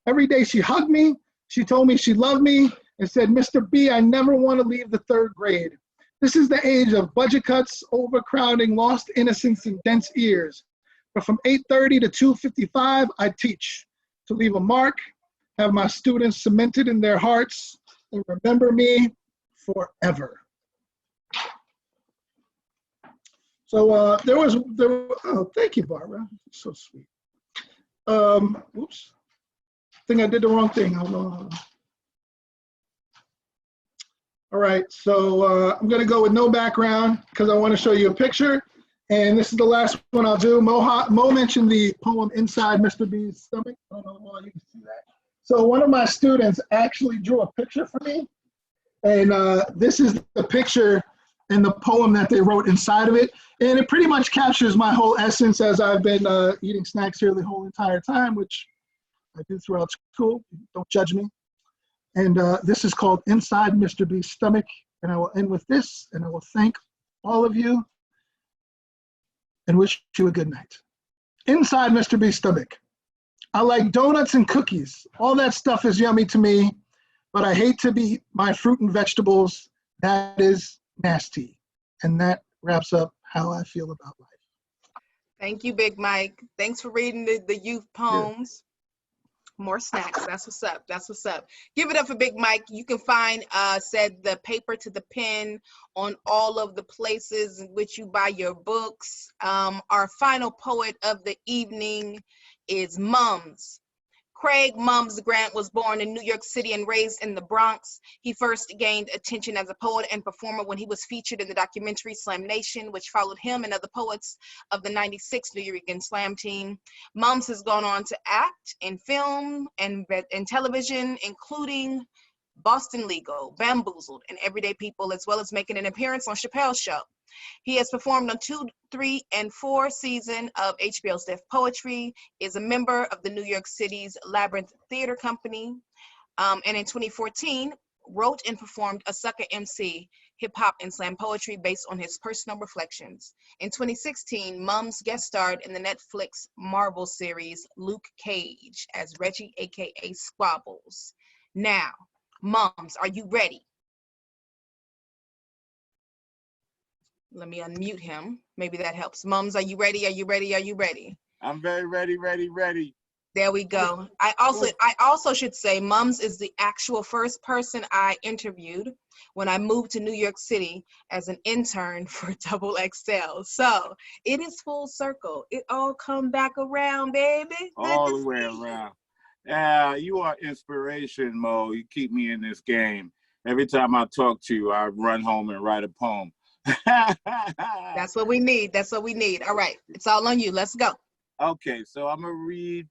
Every day she hugged me, she told me she loved me, and said, Mr. B, I never want to leave the 3rd grade. This is the age of budget cuts, overcrowding, lost innocence, and dense ears. But from 8:30 to 2:55, I teach to leave a mark, have my students cemented in their hearts, and remember me forever. So oh, thank you, Barbara. So sweet. Oops. I think I did the wrong thing. All right, so I'm gonna go with no background because I wanna show you a picture. And this is the last one I'll do. Mo mentioned the poem Inside Mr. B's Stomach. I don't know if you can see that. So one of my students actually drew a picture for me. And this is the picture and the poem that they wrote inside of it. And it pretty much captures my whole essence as I've been eating snacks here the whole entire time, which I do throughout school. Don't judge me. And this is called Inside Mr. B's Stomach. And I will end with this, and I will thank all of you and wish you a good night. Inside Mr. B's stomach. I like donuts and cookies. All that stuff is yummy to me, but I hate to be my fruit and vegetables. That is nasty. And that wraps up how I feel about life. Thank you, Big Mike. Thanks for reading the youth poems. More snacks. That's what's up. That's what's up. Give it up for Big Mike. You can find said the paper to the pen on all of the places in which you buy your books. Our final poet of the evening is Mums. Craig Mums Grant was born in New York City and raised in the Bronx. He first gained attention as a poet and performer when he was featured in the documentary Slam Nation, which followed him and other poets of the '96 New York Slam team. Mums has gone on to act in film and television, including Boston Legal, Bamboozled, and Everyday People, as well as making an appearance on Chappelle's Show. He has performed on 2, 3, and 4 seasons of HBO's Def Poetry, is a member of the New York City's Labyrinth Theater Company, and in 2014, wrote and performed a Sucker MC, hip hop and slam poetry based on his personal reflections. In 2016, Mums guest starred in the Netflix Marvel series Luke Cage as Reggie, AKA Squabbles. Now, Mums, are you ready? Let me unmute him. Maybe that helps. Mums, are you ready? Are you ready? Are you ready? I'm very ready, ready. There we go. I also should say Mums is the actual first person I interviewed when I moved to New York City as an intern for Double XL. So it is full circle. It all come back around, baby. All the way around. Yeah, you are inspiration, Mo. You keep me in this game. Every time I talk to you, I run home and write a poem. That's what we need. That's what we need. All right. It's all on you. Let's go. Okay, so I'm going to read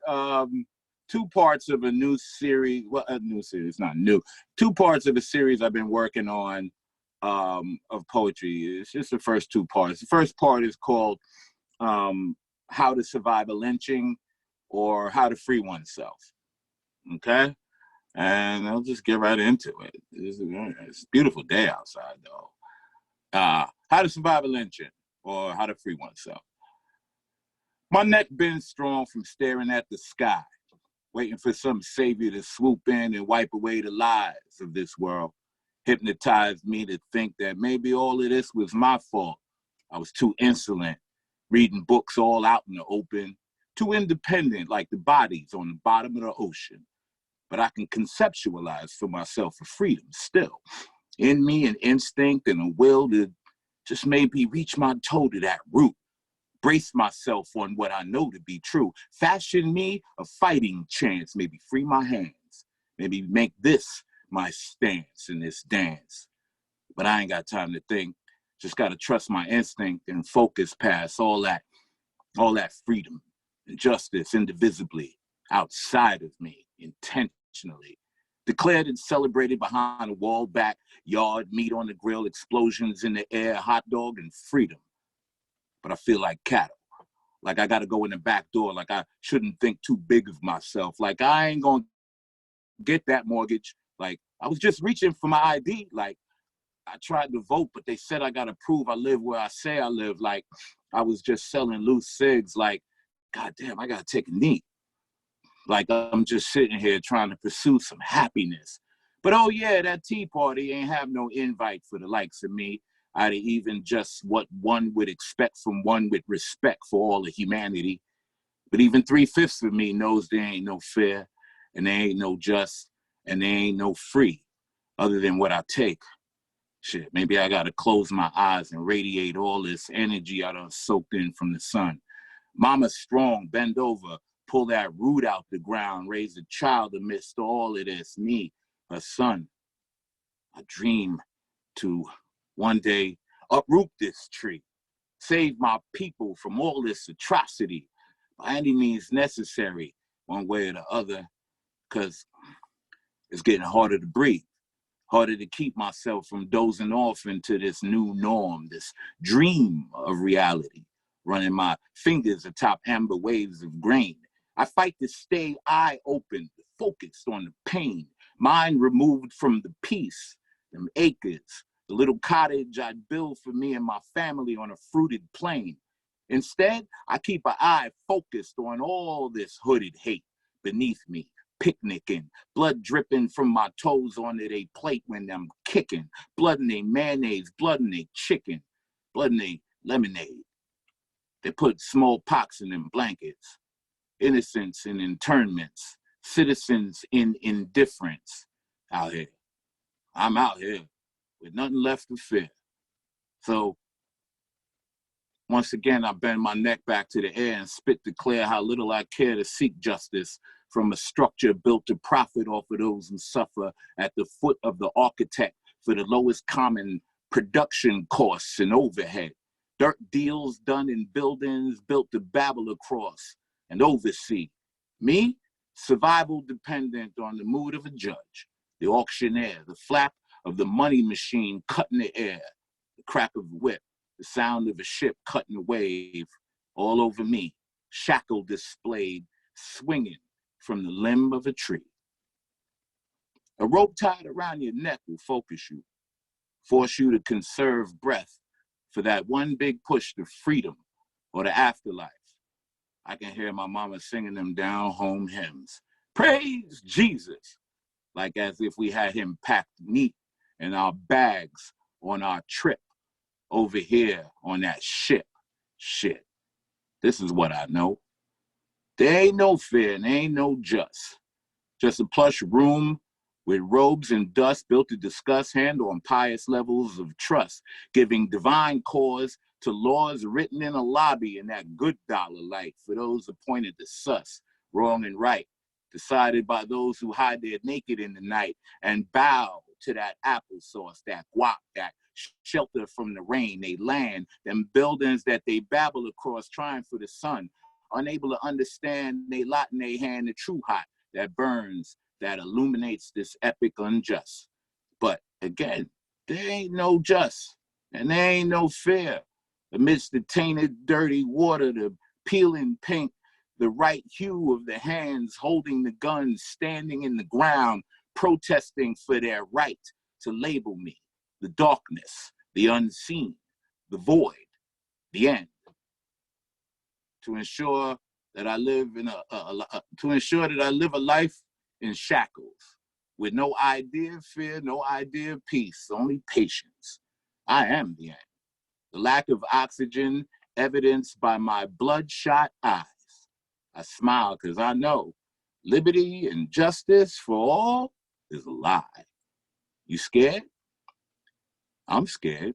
2 parts of a new series. Well, a new series, not new. 2 parts of a series I've been working on of poetry. It's just the first 2 parts. The first part is called How to Survive a Lynching or How to Free Oneself. Okay? And I'll just get right into it. It's a beautiful day outside, though. How to survive a lynching or how to free oneself. My neck bends strong from staring at the sky, waiting for some savior to swoop in and wipe away the lies of this world. Hypnotized me to think that maybe all of this was my fault. I was too insolent, reading books all out in the open, too independent like the bodies on the bottom of the ocean. But I can conceptualize for myself a freedom still. In me, an instinct and a will to just maybe reach my toe to that root. Brace myself on what I know to be true. Fashion me a fighting chance. Maybe free my hands. Maybe make this my stance in this dance. But I ain't got time to think. Just gotta trust my instinct and focus past all that freedom and justice indivisibly outside of me, intentionally. Declared and celebrated behind a wall, backyard, meat on the grill, explosions in the air, hot dog and freedom. But I feel like cattle. Like I gotta go in the back door, like I shouldn't think too big of myself. Like I ain't gonna get that mortgage. Like I was just reaching for my ID. Like I tried to vote, but they said I gotta prove I live where I say I live. Like I was just selling loose cigs. Like, goddamn, I gotta take a knee. Like I'm just sitting here trying to pursue some happiness. But oh yeah, that tea party ain't have no invite for the likes of me. Out of even just what one would expect from one with respect for all of humanity. But even 3/5 of me knows there ain't no fair, and there ain't no just, and there ain't no free, other than what I take. Shit, maybe I gotta close my eyes and radiate all this energy I done soaked in from the sun. Mama's strong, bend over, pull that root out the ground, raise a child amidst all of this. Me, her son. I dream to one day uproot this tree, save my people from all this atrocity by any means necessary, one way or the other, because it's getting harder to breathe, harder to keep myself from dozing off into this new norm, this dream of reality, running my fingers atop amber waves of grain. I fight to stay eye open, focused on the pain, mind removed from the peace, them acres, the little cottage I'd build for me and my family on a fruited plain. Instead, I keep an eye focused on all this hooded hate beneath me, picnicking, blood dripping from my toes onto they plate when I'm kicking, blood in they mayonnaise, blood in they chicken, blood in they lemonade. They put smallpox in them blankets, innocents in internments, citizens in indifference out here. I'm out here with nothing left to fear. So once again, I bend my neck back to the air and spit declare how little I care to seek justice from a structure built to profit off of those who suffer at the foot of the architect for the lowest common production costs and overhead. Dirt deals done in buildings built to babble across and oversee. Me, survival dependent on the mood of a judge, the auctioneer, the flap of the money machine cutting the air, the crack of a whip, the sound of a ship cutting a wave, all over me, shackle displayed, swinging from the limb of a tree. A rope tied around your neck will focus you, force you to conserve breath for that one big push to freedom or the afterlife. I can hear my mama singing them down home hymns. Praise Jesus, like as if we had him packed neat in our bags on our trip over here on that ship. Shit, this is what I know. There ain't no fear and there ain't no just a plush room with robes and dust built to discuss hand on pious levels of trust, giving divine cause to laws written in a lobby in that good dollar light for those appointed to suss wrong and right, decided by those who hide their naked in the night and bow to that applesauce, that guac, that shelter from the rain. They land them buildings that they babble across, trying for the sun, unable to understand they lot in their hand the true hot that burns, that illuminates this epic unjust. But again, there ain't no just and there ain't no fear. Amidst the tainted, dirty water, the peeling paint, the right hue of the hands holding the guns, standing in the ground, protesting for their right to label me, the darkness, the unseen, the void, the end. To ensure that I live a life in shackles, with no idea of fear, no idea of peace, only patience. I am the end. The lack of oxygen evidenced by my bloodshot eyes. I smile because I know liberty and justice for all is a lie. You scared? I'm scared.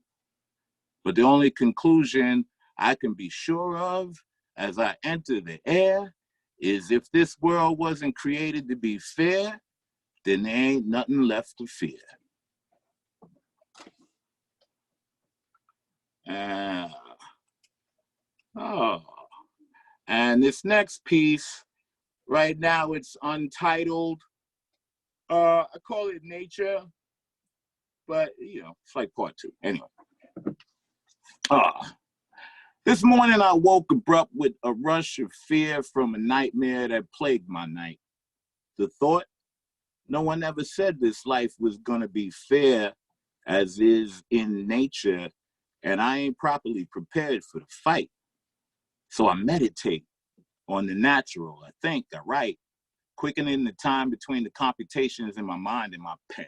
But the only conclusion I can be sure of as I enter the air is if this world wasn't created to be fair, then there ain't nothing left to fear. And this next piece, right now it's untitled. I call it Nature, but you know, it's like part 2. Anyway. This morning I woke abrupt with a rush of fear from a nightmare that plagued my night. The thought, no one ever said this life was gonna be fair as is in nature, and I ain't properly prepared for the fight. So I meditate on the natural. I think, I write, quickening the time between the computations in my mind and my pen.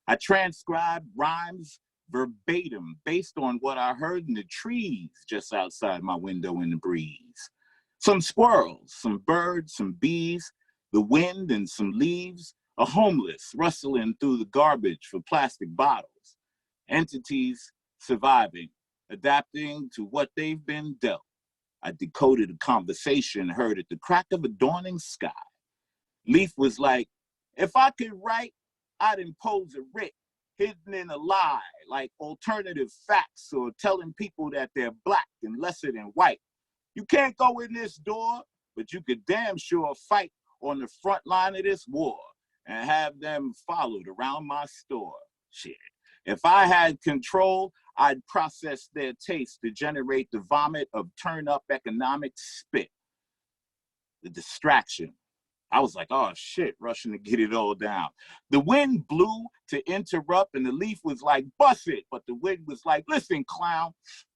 I transcribe rhymes verbatim based on what I heard in the trees just outside my window in the breeze. Some squirrels, some birds, some bees, the wind and some leaves, a homeless rustling through the garbage for plastic bottles. Entities surviving, adapting to what they've been dealt. I decoded a conversation heard at the crack of a dawning sky. Leaf was like, if I could write, I'd impose a writ hidden in a lie, like alternative facts or telling people that they're black and lesser than white. You can't go in this door, but you could damn sure fight on the front line of this war and have them followed around my store. Shit. If I had control, I'd process their taste to generate the vomit of turn-up economic spit. The distraction. I was like, oh shit, rushing to get it all down. The wind blew to interrupt and the leaf was like, bust it. But the wind was like, listen, clown,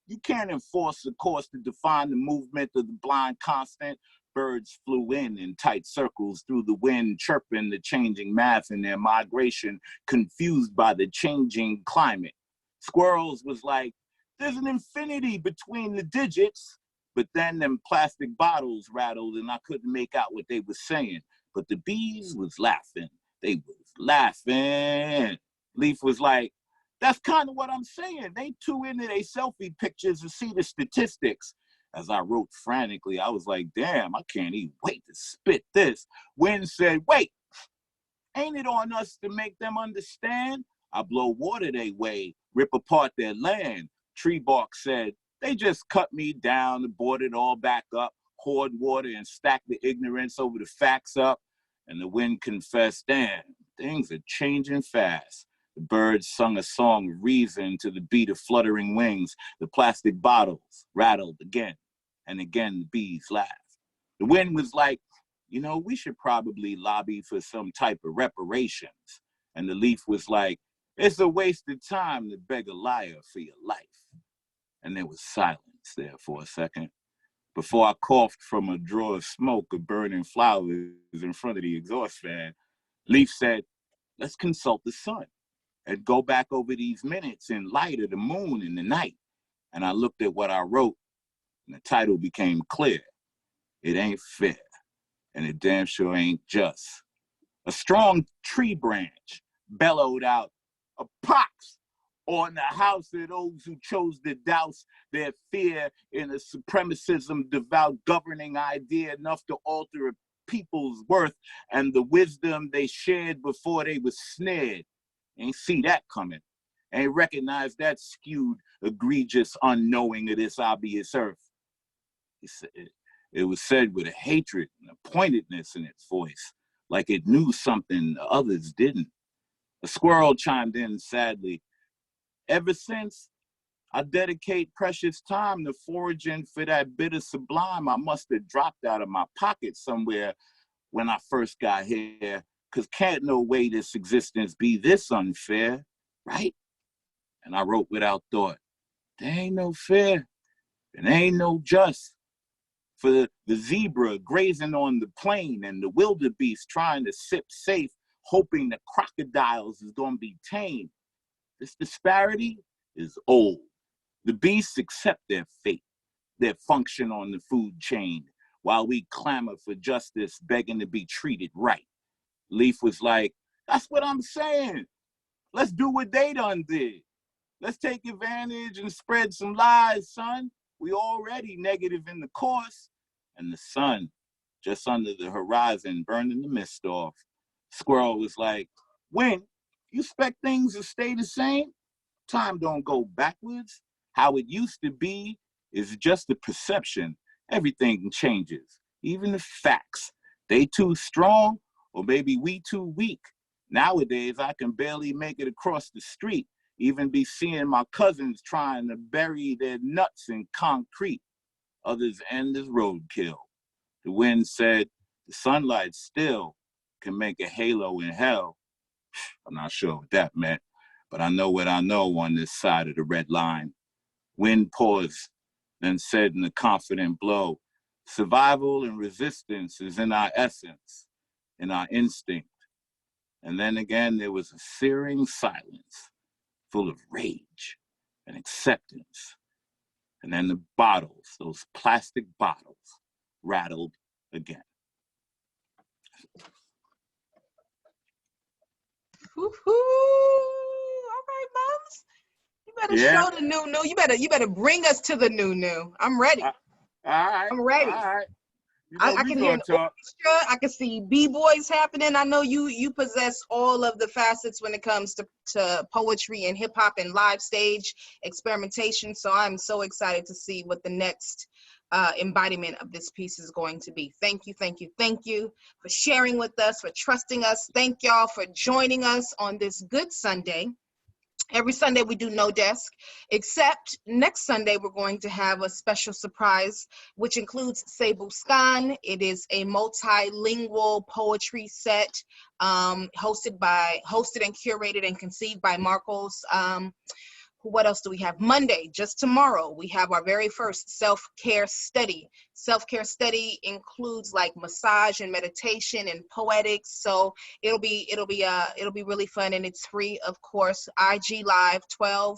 you can't enforce a course to define the movement of the blind constant. Birds flew in tight circles through the wind, chirping the changing math in their migration, confused by the changing climate. Squirrels was like, there's an infinity between the digits. But then them plastic bottles rattled and I couldn't make out what they were saying. But the bees was laughing. They was laughing. Leaf was like, that's kind of what I'm saying. They too into their selfie pictures to see the statistics. As I wrote frantically, I was like, damn, I can't even wait to spit this. Wind said, wait, ain't it on us to make them understand? I blow water their way, rip apart their land. Tree bark said, they just cut me down and board it all back up, poured water and stacked the ignorance over the facts up. And the wind confessed, damn, things are changing fast. The birds sung a song of reason to the beat of fluttering wings. The plastic bottles rattled again, and again the bees laughed. The wind was like, you know, we should probably lobby for some type of reparations. And the leaf was like, it's a waste of time to beg a liar for your life. And there was silence there for a second before I coughed from a drawer of smoke of burning flowers in front of the exhaust fan. Leaf said, let's consult the sun and go back over these minutes in light of the moon in the night. And I looked at what I wrote and the title became clear. It ain't fair and it damn sure ain't just. A strong tree branch bellowed out, a pox on the house of those who chose to douse their fear in a supremacism devout governing idea enough to alter a people's worth and the wisdom they shared before they was snared. Ain't see that coming. Ain't recognize that skewed, egregious unknowing of this obvious earth. It was said with a hatred and a pointedness in its voice, like it knew something the others didn't. A squirrel chimed in sadly, ever since I dedicate precious time to foraging for that bit of sublime I must have dropped out of my pocket somewhere when I first got here, because can't no way this existence be this unfair, right? And I wrote without thought, there ain't no fair, and there ain't no just. For the zebra grazing on the plain and the wildebeest trying to sip safe, hoping the crocodiles is gonna be tame. This disparity is old. The beasts accept their fate, their function on the food chain. while we clamor for justice, begging to be treated right. Leaf was like, that's what I'm saying. Let's do what they done did. Let's take advantage and spread some lies, son. We already negative in the course. And the sun, just under the horizon, burning the mist off. Squirrel was like, when? You expect things to stay the same? Time don't go backwards. How it used to be is just a perception. Everything changes, even the facts. They too strong, or maybe we too weak. Nowadays, I can barely make it across the street, even be seeing my cousins trying to bury their nuts in concrete. Others end as roadkill. The wind said, the sunlight still can make a halo in hell. I'm not sure what that meant, but I know what I know on this side of the red line. Wind paused, then said in a confident blow, survival and resistance is in our essence, in our instinct. And then again, there was a searing silence, full of rage and acceptance. And then the bottles, those plastic bottles, rattled again. Woo-hoo. All right, moms. You better show the new. You better bring us to the new. I'm ready. All right. I'm ready. All right. I can hear an orchestra. I can see b-boys happening. I know you possess all of the facets when it comes to poetry and hip hop and live stage experimentation. So I'm so excited to see what the next embodiment of this piece is going to be. Thank you for sharing with us, for trusting us. Thank y'all for joining us on this good Sunday. Every Sunday we do No Desk, except next Sunday we're going to have a special surprise, which includes Sebu Scan. It is a multilingual poetry set hosted and curated and conceived by Marcos. What else do we have? Monday, just tomorrow, we have our very first self-care study. Self-care study includes like massage and meditation and poetics. So it'll be really fun, and it's free, of course. IG Live 12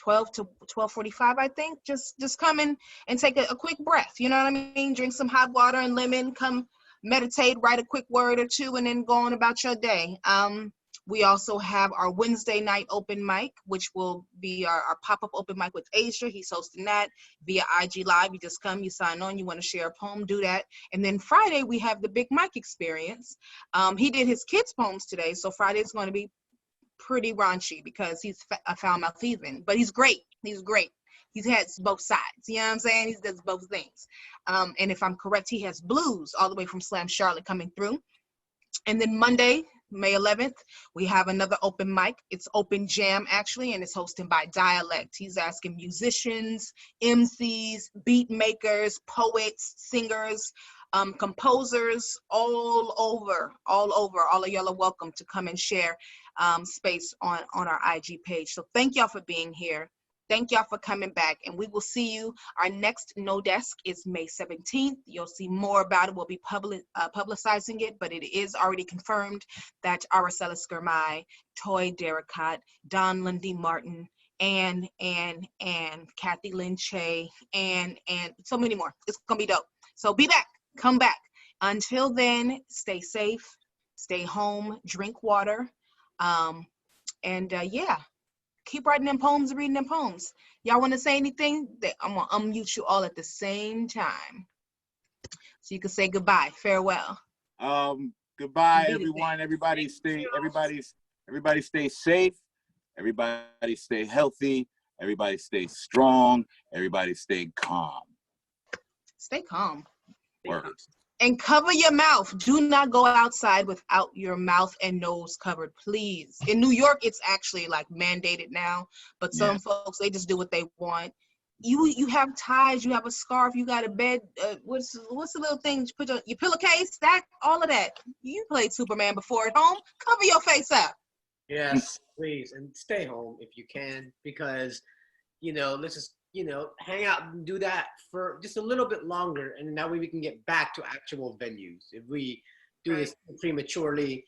to 12:45, I think. Just come in and take a quick breath. You know what I mean? Drink some hot water and lemon. Come meditate, write a quick word or two, and then go on about your day. We also have our Wednesday night open mic, which will be our pop-up open mic with Asia. He's hosting that via IG Live. You just come, you sign on, you want to share a poem, do that. And then Friday, we have the Big Mike experience. He did his kids' poems today, so Friday is going to be pretty raunchy because he's a foul-mouthed heathen. But he's great. He's great. He has both sides. You know what I'm saying? He does both things. And if I'm correct, he has blues all the way from Slam Charlotte coming through. And then Monday, May 11th, we have another open mic. It's open jam, actually, and it's hosted by Dialect. He's asking musicians, MCs, beat makers, poets, singers, composers, all over. All of y'all are welcome to come and share space on our IG page. So thank y'all for being here. Thank y'all for coming back, and we will see you. Our next No Desk is May 17th. You'll see more about it. We'll be publicizing it, but it is already confirmed that Araceli Skirmay, Toy Derricott, Don Lundy Martin, and Kathy Lynn Che, and so many more. It's gonna be dope. So be back, come back. Until then, stay safe, stay home, drink water, yeah. Keep writing them poems and reading them poems. Y'all want to say anything? I'm going to unmute you all at the same time. So you can say goodbye, farewell. Goodbye, everyone. Everybody stay safe. Everybody stay healthy. Everybody stay strong. Everybody stay calm. Stay calm. Words. And cover your mouth. Do not go outside without your mouth and nose covered, please. In New York, it's actually like mandated now, but some folks, they just do what they want. You have ties, you have a scarf, you got a bed. What's the little thing you put your pillowcase, that, all of that. You played Superman before at home. Cover your face up. Yes, please, and stay home if you can, because let's just hang out and do that for just a little bit longer, and that way we can get back to actual venues. If we do this prematurely,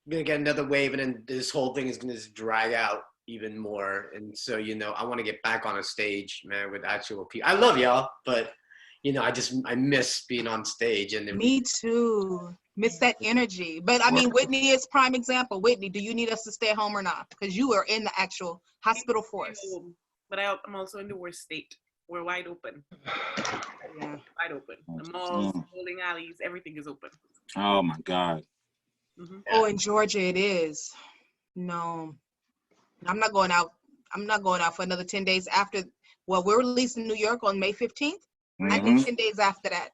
we're gonna get another wave, and then this whole thing is gonna just drag out even more. And so, I want to get back on a stage, man, with actual people. I love y'all, but you know, I miss being on stage. And Me too. Miss that energy. But I mean, Whitney is prime example. Whitney, do you need us to stay home or not? Because you are in the actual hospital force. But I'm also in the worst state. We're wide open. Yeah. Wide open. The malls, bowling alleys, everything is open. Oh my God. Mm-hmm. Oh, in Georgia it is. No, I'm not going out. I'm not going out for another 10 days after. Well, we're released in New York on May 15th. I need 10 days after that.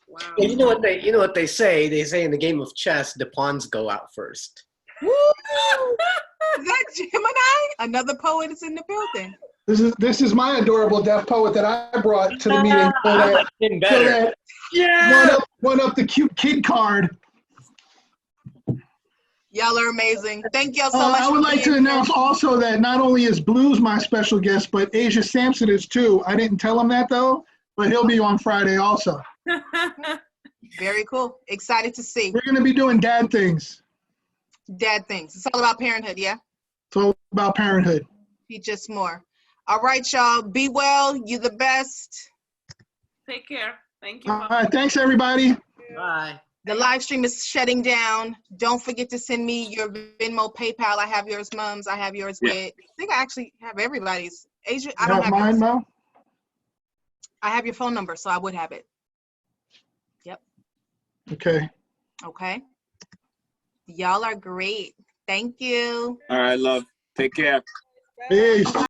Wow. Well, you know what they say? They say in the game of chess, the pawns go out first. Woo! Is that Gemini? Another poet is in the building. This is my adorable deaf poet that I brought to the meeting. I like him better. Yeah. One up the cute kid card. Y'all are amazing. Thank y'all so much. I would like to announce also that not only is Blues my special guest, but Asia Sampson is too. I didn't tell him that though, but he'll be on Friday also. Very cool. Excited to see. We're going to be doing dad things. Dad things. It's all about parenthood, yeah? It's all about parenthood. Teach us more. All right, y'all. Be well. You're the best. Take care. Thank you. All right. Thanks, everybody. Bye. The live stream is shutting down. Don't forget to send me your Venmo, PayPal. I have yours, Mums. I have yours, Whit. I think I actually have everybody's. Asia, I don't have mine, yours. Mo? I have your phone number, so I would have it. Yep. Okay. Okay. Y'all are great. Thank you. All right, love. Take care. Peace.